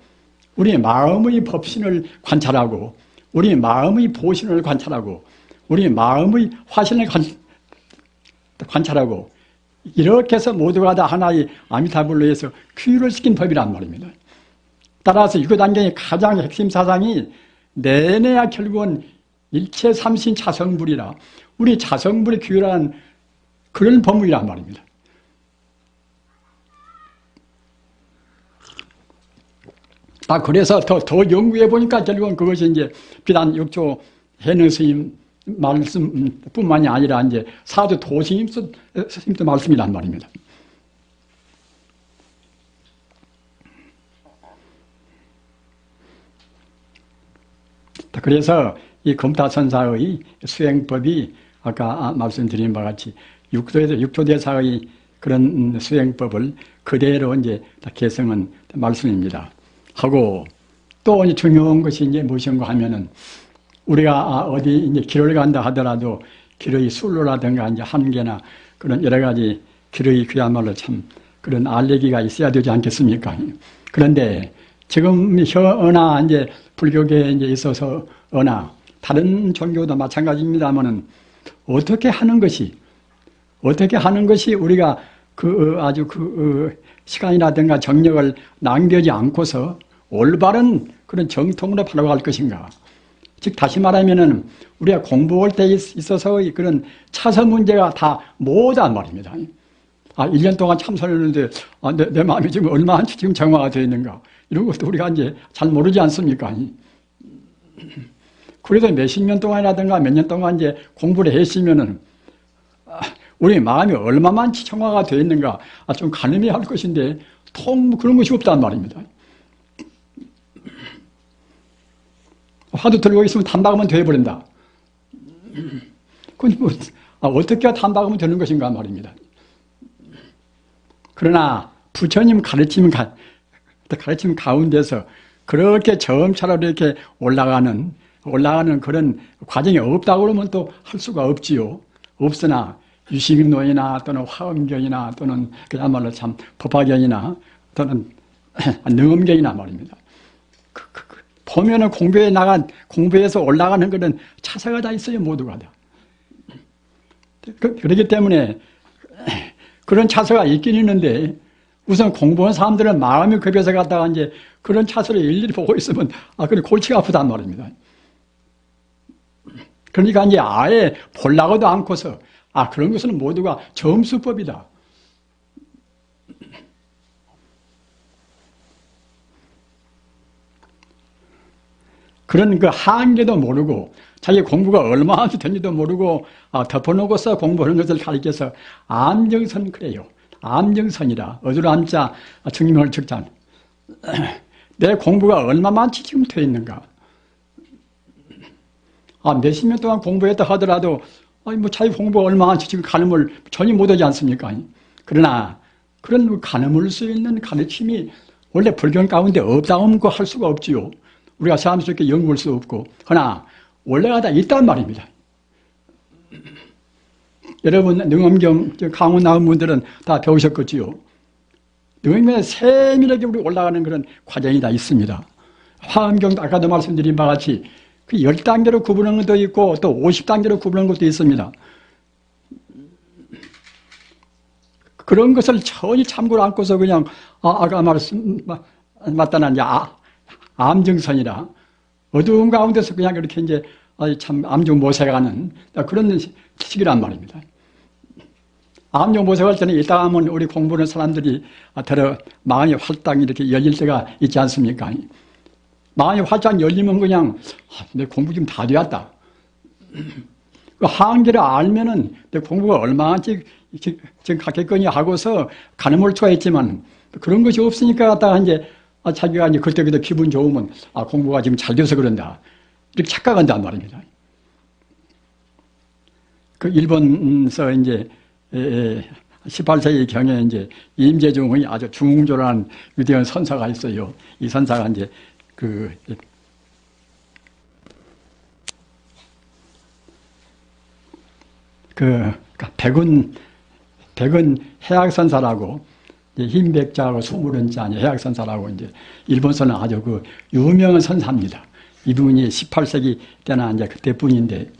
우리 마음의 법신을 관찰하고 우리 마음의 보신을 관찰하고 우리 마음의 화신을 관찰하고 이렇게 해서 모두가 다 하나의 아미타불로에서 규율을 시킨 법이란 말입니다. 따라서 육도단경의 가장 핵심 사상이 내내야 결국은 일체 삼신 자성불이라 우리 자성불이 규율한 그런 법문이란 말입니다. 그래서 더 연구해 보니까 결국은 그것이 이제 비단 육조 해능 스님 말씀뿐만이 아니라 이제 사조 도스님 스님도 말씀이란 말입니다. 그래서 이 검타선사의 수행법이 아까 말씀드린 바와 같이 육조대사의 그런 수행법을 그대로 이제 다 개성한 말씀입니다. 하고 또 이제 중요한 것이 이제 무엇인가 하면은 우리가 어디 이제 길을 간다 하더라도 길의 술로라든가 이제 한계나 그런 여러 가지 길의 그야말로 참 그런 알레기가 있어야 되지 않겠습니까? 그런데 지금 어나 이제 불교계에 이제 있어서 어나 다른 종교도 마찬가지입니다만은 어떻게 하는 것이 우리가 아주 시간이라든가 정력을 낭비하지 않고서 올바른 그런 정통으로 바라갈 것인가. 즉 다시 말하면은 우리가 공부할 때 있어서의 그런 차서 문제가 다 뭐단 말입니다. 1년 동안 참선했는데 내 마음이 지금 얼마나 지금 정화가 되어 있는가 이런 것도 우리가 이제 잘 모르지 않습니까? 그래도 몇십 년 동안이라든가 몇 년 동안 이제 공부를 했으면은 우리 마음이 얼마만 정화가 되어 있는가 좀 가늠해야 할 것인데 그런 것이 없단 말입니다. 화두 들고 있으면 단박으면 되어버린다. 그건 뭐, 어떻게 단박으면 되는 것인가 말입니다. 그러나 부처님 가르침 가운데서 그렇게 점차로 이렇게 올라가는 그런 과정이 없다고 그러면 또 할 수가 없지요. 없으나 유식론이나 또는 화엄경이나 또는 그야말로 참 법화경이나 또는 능엄경이나 말입니다. 보면은 공부해서 올라가는 그런 차사가 다 있어요, 모두가 다. 그렇기 때문에 그런 차사가 있긴 있는데 우선 공부한 사람들은 마음이 급해서 갔다가 이제 그런 차사를 일일이 보고 있으면 그래 골치가 아프단 말입니다. 그러니까 이제 아예 보려고도 않고서 그런 것은 모두가 점수법이다. 그런 그 한계도 모르고 자기 공부가 얼마나 된지도 모르고 덮어놓고서 공부하는 것을 가리켜서 암정선 그래요. 암정선이라 어두로 암자 증명을 적자. 내 공부가 얼마만치 지금 되어 있는가. 몇십 년 동안 공부했다 하더라도 뭐 자기 공부가 얼마만치 지금 가늠을 전혀 못하지 않습니까? 그러나 그런 가늠을 수 있는 가르침이 원래 불경 가운데 없다고 할 수가 없지요. 우리가 사람스럽게 연구할 수 없고 그러나 원래가 다 있단 말입니다. 여러분 능엄경 강원 나온 분들은 다 배우셨겠지요. 능엄경에 세밀하게 우리 올라가는 그런 과정이 다 있습니다. 화엄경도 아까도 말씀드린 바와 같이 그 10단계로 구분하는 것도 있고 또 50단계로 구분하는 것도 있습니다. 그런 것을 전혀 참고를 않고서 그냥 아까 맞다는 암정선이라 어두운 가운데서 그냥 이렇게 이제 참 암정모색하는 그런 시기란 말입니다. 암정모색할 때는 이따 하면 우리 공부하는 사람들이 마음이 활짝 이렇게 열릴 때가 있지 않습니까? 마음이 활짝 열리면 그냥 내 공부 좀 다 되었다. 그 한계를 알면은 내 공부가 얼마나 지금 갔겠거니 하고서 가늠을 투하했지만 그런 것이 없으니까 갖다가 이제 자기가 이제 그때그때 기분 좋으면 공부가 지금 잘 돼서 그런다 이렇게 착각한단 말입니다. 그 일본서 이제 18세기 경에 이제 임재중의 아주 중흥조라는 위대한 선사가 있어요. 이 선사가 이제 백은 해학선사라고 흰백자하고 수무른자 해학선사라고 이제 일본서는 아주 그 유명한 선사입니다. 이분이 18세기 때나 이제 그때뿐인데,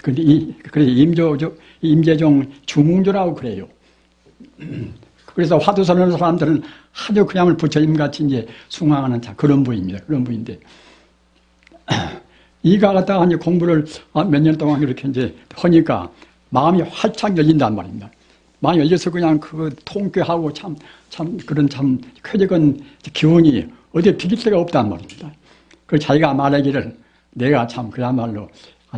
그래서 임재종 중흥조라고 그래요. 그래서 화두선언하는 사람들은 아주 그야말로 부처님같이 이제 숭앙하는 그런 분입니다. 그런 분인데, 이가 갖다가 이제 공부를 몇 년 동안 이렇게 이제 하니까 마음이 활짝 열린단 말입니다. 마음이 열려서 그냥 통쾌하고 그런 쾌적한 기운이 어디에 비길 데가 없단 말입니다. 그 자기가 말하기를 내가 그야말로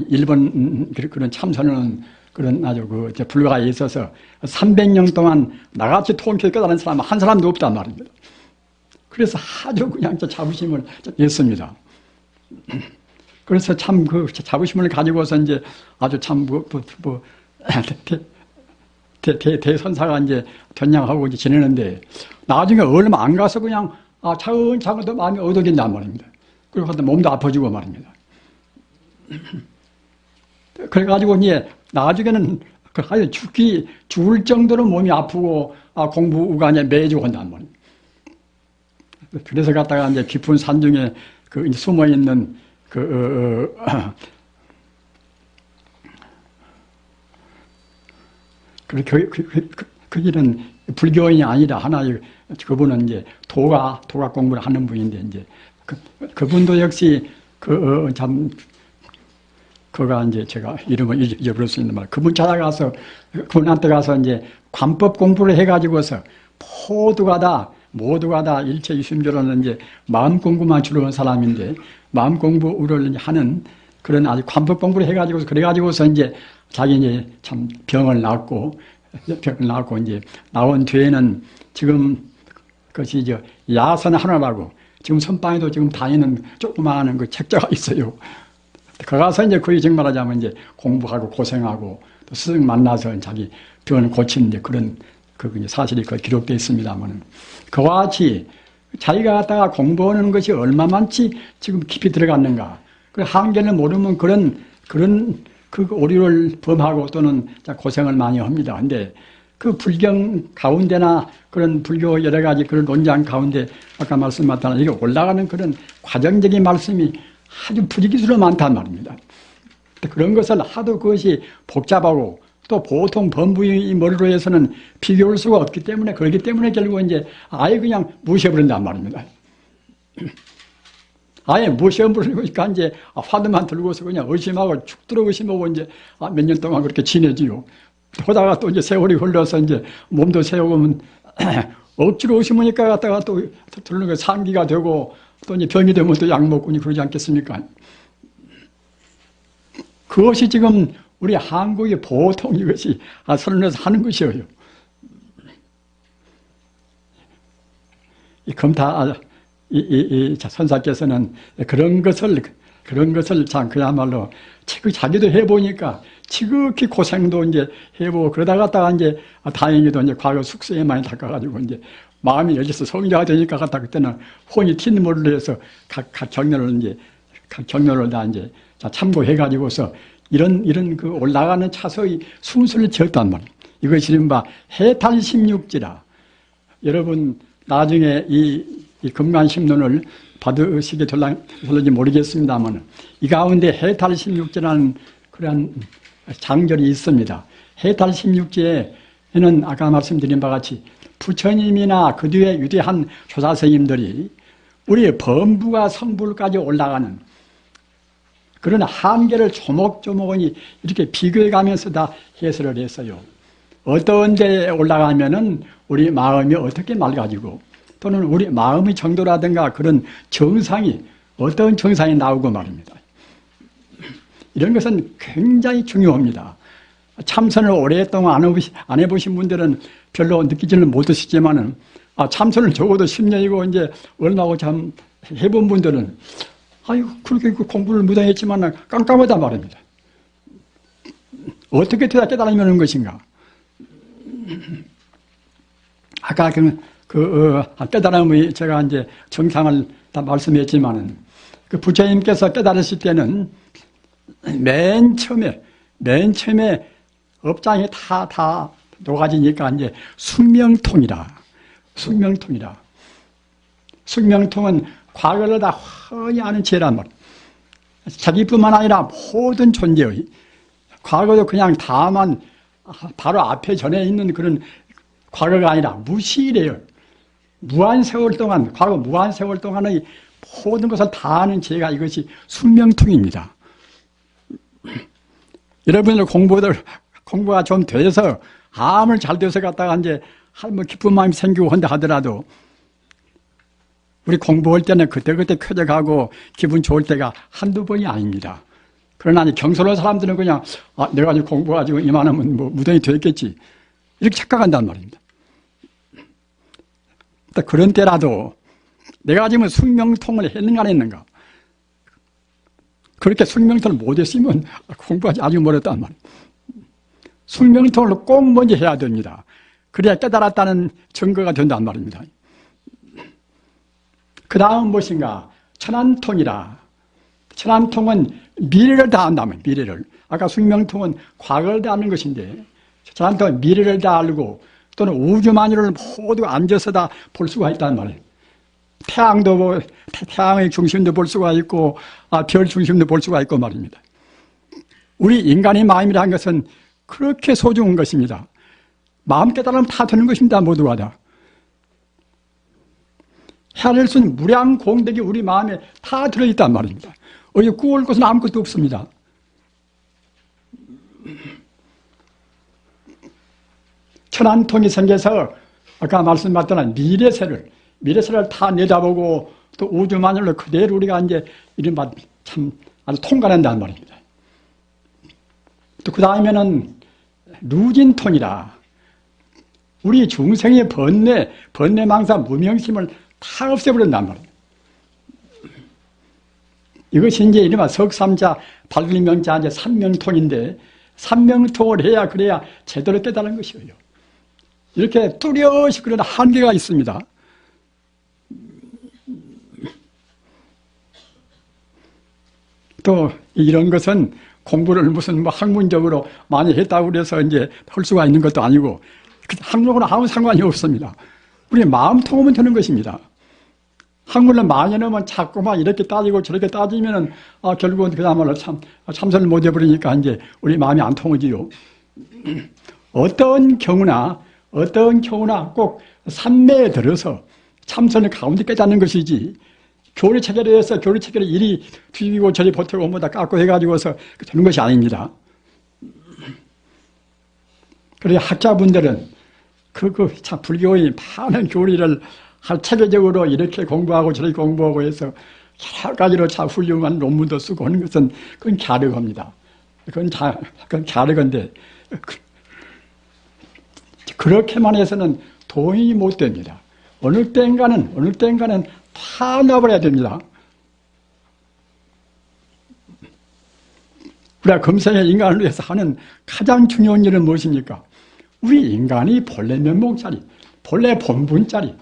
일본 그런 참선은 그런 아주 불가에 있어서 300년 동안 나같이 통쾌히 깨달은 사람은 한 사람도 없단 말입니다. 그래서 아주 그냥 자부심을 냈습니다. 그래서 그 자부심을 가지고서 이제 아주 대선사가 이제 전향하고 이제 지내는데 나중에 얼마 안 가서 그냥 차근차근 또 마음이 어두워진단 말입니다. 그리고 몸도 아파지고 말입니다. 그래가지고 이제 나중에는 죽을 정도로 몸이 아프고 공부가 이제 매주 한단 말입니다. 그래서 갔다가 이제 깊은 산중에 숨어 있는 그 일은 불교인이 아니라 하나의 그분은 이제 도가 공부를 하는 분인데 이제 그분도 역시 그가 이제 제가 이름을 잊어버릴 수 있는 말. 그분 찾아가서, 그분한테 가서 이제 관법 공부를 해가지고서 모두가 다 일체 이심조라는 이제 마음 공부만 주로 한 사람인데, 마음 공부를 하는 그런 아주 관법 공부를 해가지고서, 그래가지고서 이제 자기 이제 참 병을 낳고 이제 나온 뒤에는 지금 그것이 이제 야선 하나라고 지금 선방에도 지금 다니는 조그마한 그 책자가 있어요. 거 가서 이제 거의 정말 하자면 이제 공부하고 고생하고 또 스승 만나서 자기 병을 고치는 이제 그런 그 사실이 기록되어 있습니다만, 그와 같이 자기가 갖다가 공부하는 것이 얼마만치 지금 깊이 들어갔는가, 그 한계를 모르면 그런 그 오류를 범하고 또는 고생을 많이 합니다. 근데 그 불경 가운데나 그런 불교 여러 가지 그런 논장 가운데 아까 말씀하셨던 이게 올라가는 그런 과정적인 말씀이 아주 부지기수로 많단 말입니다. 그런 것을 하도 그것이 복잡하고 또 보통 범부의 머리로 해서는 비교할 수가 없기 때문에, 그렇기 때문에 결국 이제 아예 그냥 무시해버린단 말입니다. 아예 무시해버리니까 이제 화두만 들고서 그냥 의심하고 축 들어 의심하고 이제 몇 년 동안 그렇게 지내지요. 그러다가 또 이제 세월이 흘러서 이제 몸도 세우면 억지로 의심하니까 갖다가 또 들는 거 상기가 되고 또 이제 병이 되면 또 약 먹고 그러지 않겠습니까? 그것이 지금 우리 한국이 보통 이것이 선언해서 하는 것이에요. 이 검타 이 선사께서는 그런 것을 참 그야말로 자기도 해보니까 지극히 고생도 이제 해보고 그러다가 이제 다행히도 이제 과거 숙소에 많이 닦아가지고 이제 마음이 열려서 성자가 되니까 갖다 그때는 혼이 튄 물로 해서 각 경로를 다 이제 참고해가지고서 이런 그 올라가는 차서의 순서를 지었단 말이에요. 이것이 이른바 해탈 16지라. 여러분 나중에 이 금강심론을 받으시게 될런지 모르겠습니다만, 이 가운데 해탈 16지라는 그러한 장절이 있습니다. 해탈 16지에는 아까 말씀드린 바와 같이 부처님이나 그 뒤에 위대한 조사스님들이 우리의 범부가 성불까지 올라가는 그런 한계를 조목조목이 이렇게 비교해가면서 다 해설을 했어요. 어떤 데에 올라가면은 우리 마음이 어떻게 맑아지고 또는 우리 마음의 정도라든가 그런 정상이 어떤 정상이 나오고 말입니다. 이런 것은 굉장히 중요합니다. 참선을 오랫동안 안 해보신 분들은 별로 느끼지는 못하시지만은, 참선을 적어도 10년이고 이제 얼마고 참 해본 분들은, 아유, 그렇게 공부를 무당했지만 깜깜하단 말입니다. 어떻게 깨달으면 것인가? 아까 깨달음의 제가 이제 정상을 다 말씀했지만은, 그 부처님께서 깨달으실 때는 맨 처음에 업장이 다 녹아지니까 이제 숙명통이라. 숙명통은 과거를 다 훤히 아는 지혜란 말이에요. 자기뿐만 아니라 모든 존재의 과거도 그냥 다만 바로 앞에 전에 있는 그런 과거가 아니라 무시래요. 과거 무한 세월 동안의 모든 것을 다 아는 지혜가 이것이 숙명통입니다. 여러분들 공부가 좀 돼서 아무리 잘 돼서 갔다가 이제 뭐 기쁜 마음이 생기고 한다 하더라도 우리 공부할 때는 그때그때 쾌적하고 기분 좋을 때가 한두 번이 아닙니다. 그러나 경솔한 사람들은 그냥 내가 이제 공부가지고 이만하면 뭐 무당이 되겠지 이렇게 착각한단 말입니다. 그런 때라도 내가 지금 숙명통을 했는가 안 했는가, 그렇게 숙명통을 못했으면 공부하지 아주 멀었단 말이에요. 숙명통을 꼭 먼저 해야 됩니다. 그래야 깨달았다는 증거가 된단 말입니다. 그 다음 무엇인가? 천안통이라. 천안통은 미래를 다 안다면, 미래를. 아까 숙명통은 과거를 다 아는 것인데, 천안통은 미래를 다 알고 또는 우주만유를 모두 앉아서 다 볼 수가 있단 말이에요. 태양의 중심도 볼 수가 있고, 별 중심도 볼 수가 있고 말입니다. 우리 인간의 마음이라는 것은 그렇게 소중한 것입니다. 마음 깨달으면 다 되는 것입니다, 모두가 다. 해낼 수 있는 무량 공덕이 우리 마음에 다 들어있단 말입니다. 어디 구할 것은 아무것도 없습니다. 천안통이 생겨서 아까 말씀드렸던 미래세를 다 내다보고 또 우주만을로 그대로 우리가 이제 이른바 참 아주 통과한다는 말입니다. 또 그 다음에는 누진통이라 우리 중생의 번뇌망사, 무명심을 다 없애버린단 말입니다. 이것이 이제 이른바 석삼자, 발림명자, 이제 삼명통인데, 삼명통을 해야 그래야 제대로 깨달은 것이에요. 이렇게 뚜렷이 그런 한계가 있습니다. 또 이런 것은 공부를 무슨 뭐 학문적으로 많이 했다고 그래서 이제 할 수가 있는 것도 아니고 학문하고는 아무 상관이 없습니다. 우리 마음 통하면 되는 것입니다. 학문을 많이 하면 자꾸만 이렇게 따지고 저렇게 따지면은 결국은 그야말로 참선을 못 해버리니까 이제 우리 마음이 안 통하지요. 어떤 경우나 꼭 삼매에 들어서 참선을 가운데 깨닫는 것이지 교리체계를 해서 교리체계를 이리 뒤비고 저리 보태고 뭐다 깎고 해가지고서 되는 것이 아닙니다. 그래서 학자분들은 참 불교의 많은 교리를 체계적으로 이렇게 공부하고 저렇게 공부하고 해서 여러 가지로 참 훌륭한 논문도 쓰고 하는 것은 그건 갸륵입니다. 그건 갸륵인데 그렇게만 해서는 도움이 못 됩니다. 어느 때인가는 다 놔버려야 됩니다. 우리가 금생의 인간을 위해서 하는 가장 중요한 일은 무엇입니까? 우리 인간이 본래 면목짜리, 본래 본분짜리는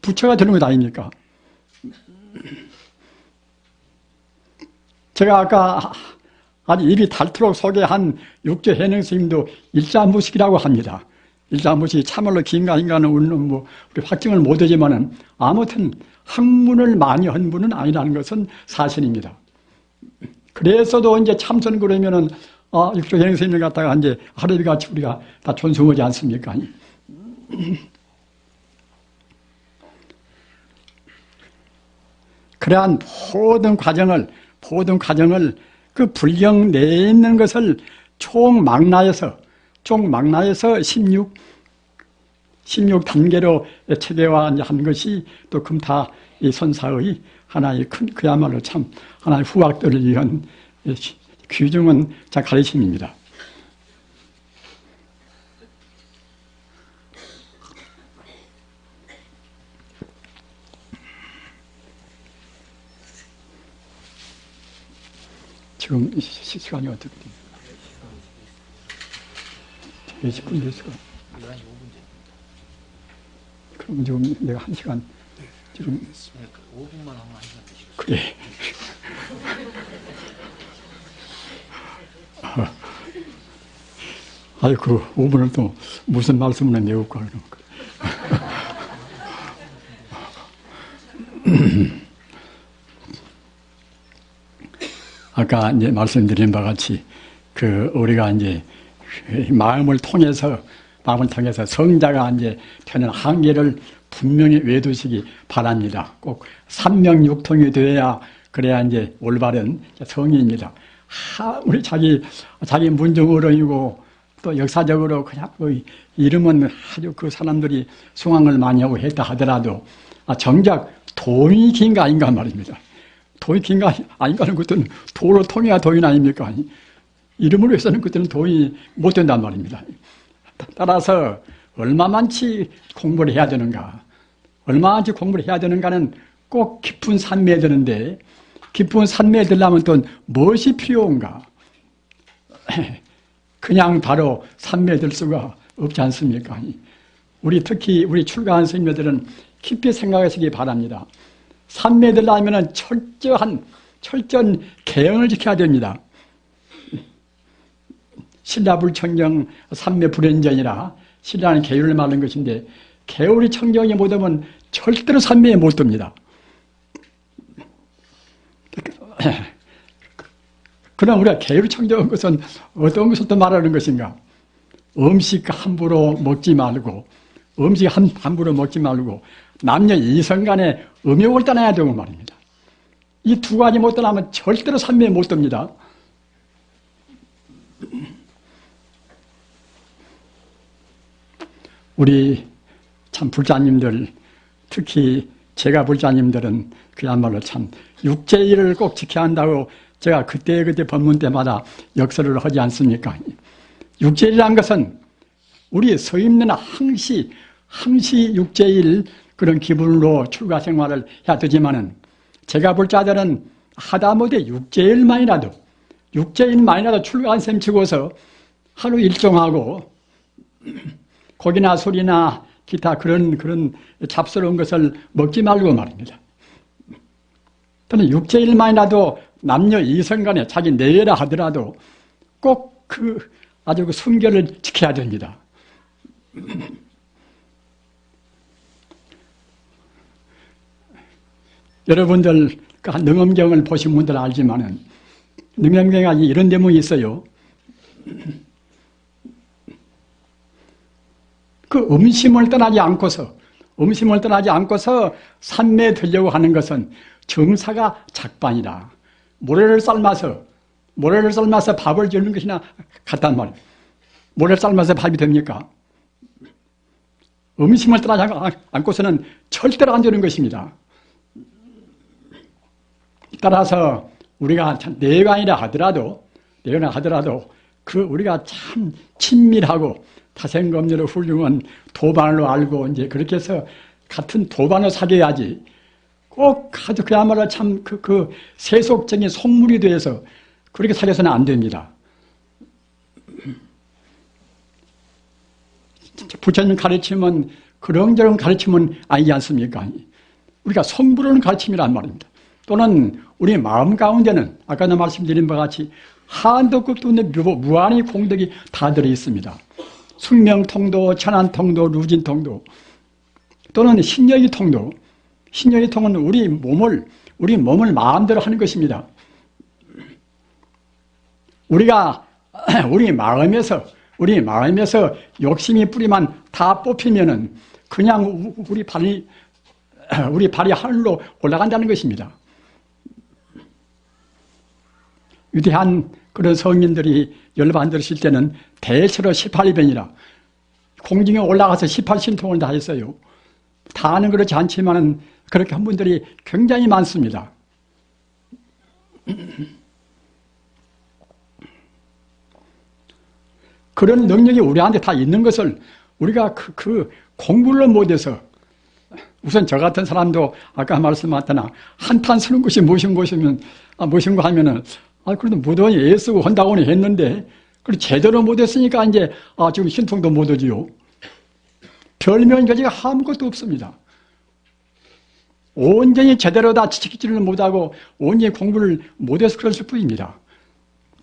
부처가 되는 것 아닙니까? 제가 아까 아주 입이 닳도록 소개한 육조 해능 스님도 일자무식이라고 합니다. 일자무식이 참말로 긴가 인가는 우리 확증을 못하지만은 아무튼 학문을 많이 한 분은 아니라는 것은 사실입니다. 그래서도 이제 참선 그러면은 육조 해능 스님을 갖다가 이제 하루비 같이 우리가 다 존중하지 않습니까? 그러한 모든 과정을 그 불경 내에 있는 것을 총망라해서 16단계로 체계화한 것이 또 금타 이 선사의 하나의 큰 그야말로 참 하나의 후학들을 위한 귀중한 가르침입니다. 지금 시간이 어떻게 됩니까? 20분 됐을까? 그럼 지금 내가 1시간 지금 5분만 하면 1시간 되시겠어요? 그래. 아유, 그 5분을 또 무슨 말씀을 내울까 그런 거. 아까 이제 말씀드린 바와 같이 우리가 이제 마음을 통해서 성자가 이제 되는 한계를 분명히 외두시기 바랍니다. 꼭 삼명육통이 돼야 그래야 이제 올바른 성의입니다. 우리 자기 문정어른이고 또 역사적으로 그냥 이름은 아주 그 사람들이 숭앙을 많이 하고 했다 하더라도 정작 돈이 긴가 아닌가 말입니다. 돈이 긴가 아닌가는 그때는 도로 통해야 도인 아닙니까? 이름으로 해서는 그때는 도인이 못 된단 말입니다. 따라서 얼마만치 공부를 해야 되는가, 얼마만치 공부를 해야 되는가는 꼭 깊은 산매에 드는데, 깊은 산매에 들려면 또 무엇이 필요한가? 그냥 바로 산매에 들 수가 없지 않습니까? 특히 우리 출가한 스님들은 깊이 생각하시기 바랍니다. 산매에 들려면 철저한 계영을 지켜야 됩니다. 신라불청정 삼매불연전이라 신라는 계율을 말하는 것인데 계율이 청정이 못하면 절대로 삼매에 못 듭니다. 그럼 우리가 계율이 청정한 것은 어떤 것을 또 말하는 것인가? 음식 함부로 먹지 말고 남녀 이성 간에 음욕을 떠나야 되고 말입니다. 이 두 가지 못 떠나면 절대로 삼매에 못 듭니다. 우리 참 불자님들, 특히 제가 불자님들은 그야말로 참 육제일을 꼭 지켜야 한다고 제가 그때 법문 때마다 역설을 하지 않습니까? 육제일이란 것은 우리 서임는 항시 육제일 그런 기분으로 출가 생활을 해야 되지만은 제가 볼 자들은 하다못해 육제일만이라도 출가한 셈 치고서 하루 일정하고 고기나 술이나 기타 그런 잡스러운 것을 먹지 말고 말입니다. 또는 육제일만이라도 남녀 이성 간에 자기 내외라 하더라도 꼭 아주 순결을 지켜야 됩니다. 여러분들 능엄경을 보신 분들 알지만은 능엄경에 이런 대목이 있어요. 그 음심을 떠나지 않고서 산매에 들려고 하는 것은 정사가 작반이다. 모래를 삶아서 밥을 지는 것이나 같단 말이에요. 모래를 삶아서 밥이 됩니까? 음심을 떠나지 않고서는 절대로 안 되는 것입니다. 따라서 우리가 내관이라 하더라도 우리가 참 친밀하고 타생검리로 훌륭한 도반으로 알고 이제 그렇게 해서 같은 도반을 사귀어야지 꼭 아주 그야말로 참 세속적인 속물이 돼서 그렇게 사귀어서는 안 됩니다. 부처님 가르침은 그런저런 가르침은 아니지 않습니까? 우리가 성부로는 가르침이란 말입니다. 또는 우리 마음 가운데는 아까도 말씀드린 바와 같이 한도 끝도 없는 무한의 공덕이 다 들어있습니다. 숙명통도, 천안통도, 루진통도 또는 신여기통도. 신여기통은 우리 몸을 마음대로 하는 것입니다. 우리가 우리 마음에서 욕심이 뿌리만 다 뽑히면은 그냥 우리 발이 하늘로 올라간다는 것입니다. 위대한 그런 성인들이 열반 들으실 때는 대체로 18변이라 공중에 올라가서 18신통을 다 했어요. 다는 그렇지 않지만은 그렇게 한 분들이 굉장히 많습니다. 그런 능력이 우리한테 다 있는 것을 우리가 공부를 못해서 우선 저 같은 사람도 아까 말씀하셨잖아. 한탄 쓰는 것이 무엇인가 하면은 그래도 무던히 애쓰고 한다고는 했는데 그리고 제대로 못했으니까 이제 지금 신통도 못 오지요. 별명 가지가 아무것도 없습니다. 온전히 제대로 다 지키지를 못하고 온전히 공부를 못해서 그랬을 뿐입니다.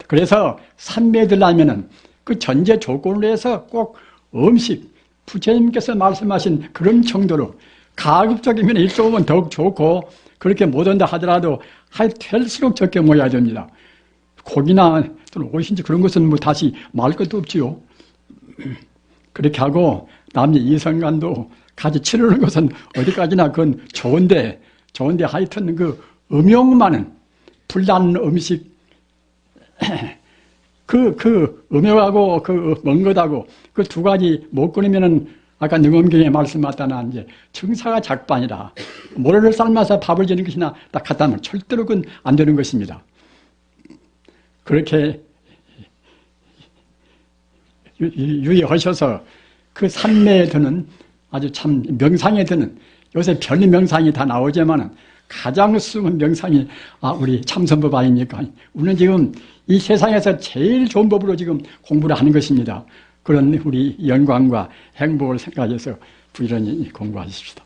그래서 산매에 들려면은 그 전제 조건으로 해서 꼭 음식, 부처님께서 말씀하신 그런 정도로 가급적이면 일조면 더욱 좋고 그렇게 못한다 하더라도 될수록 적게 모여야 됩니다. 고기나 또는 옷인지 그런 것은 뭐 다시 말 것도 없지요. 그렇게 하고 남녀 이성간도 같이 치르는 것은 어디까지나 그건 좋은데 하여튼 그 음욕만은 불난 음식 음욕하고 먼 것하고 그 두 가지 못 끊으면은 아까 능엄경에 말씀하셨다나 이제 정사가 작반이라 모래를 삶아서 밥을 지는 것이나 딱 같다면 절대로 그건 안 되는 것입니다. 그렇게 유의하셔서 그 산매에 드는 아주 참 명상에 드는 요새 별 명상이 다 나오지만은 가장 수많은 명상이 우리 참선법 아닙니까? 우리는 지금 이 세상에서 제일 좋은 법으로 지금 공부를 하는 것입니다. 그런 우리 영광과 행복을 생각해서 부지런히 공부하십시다.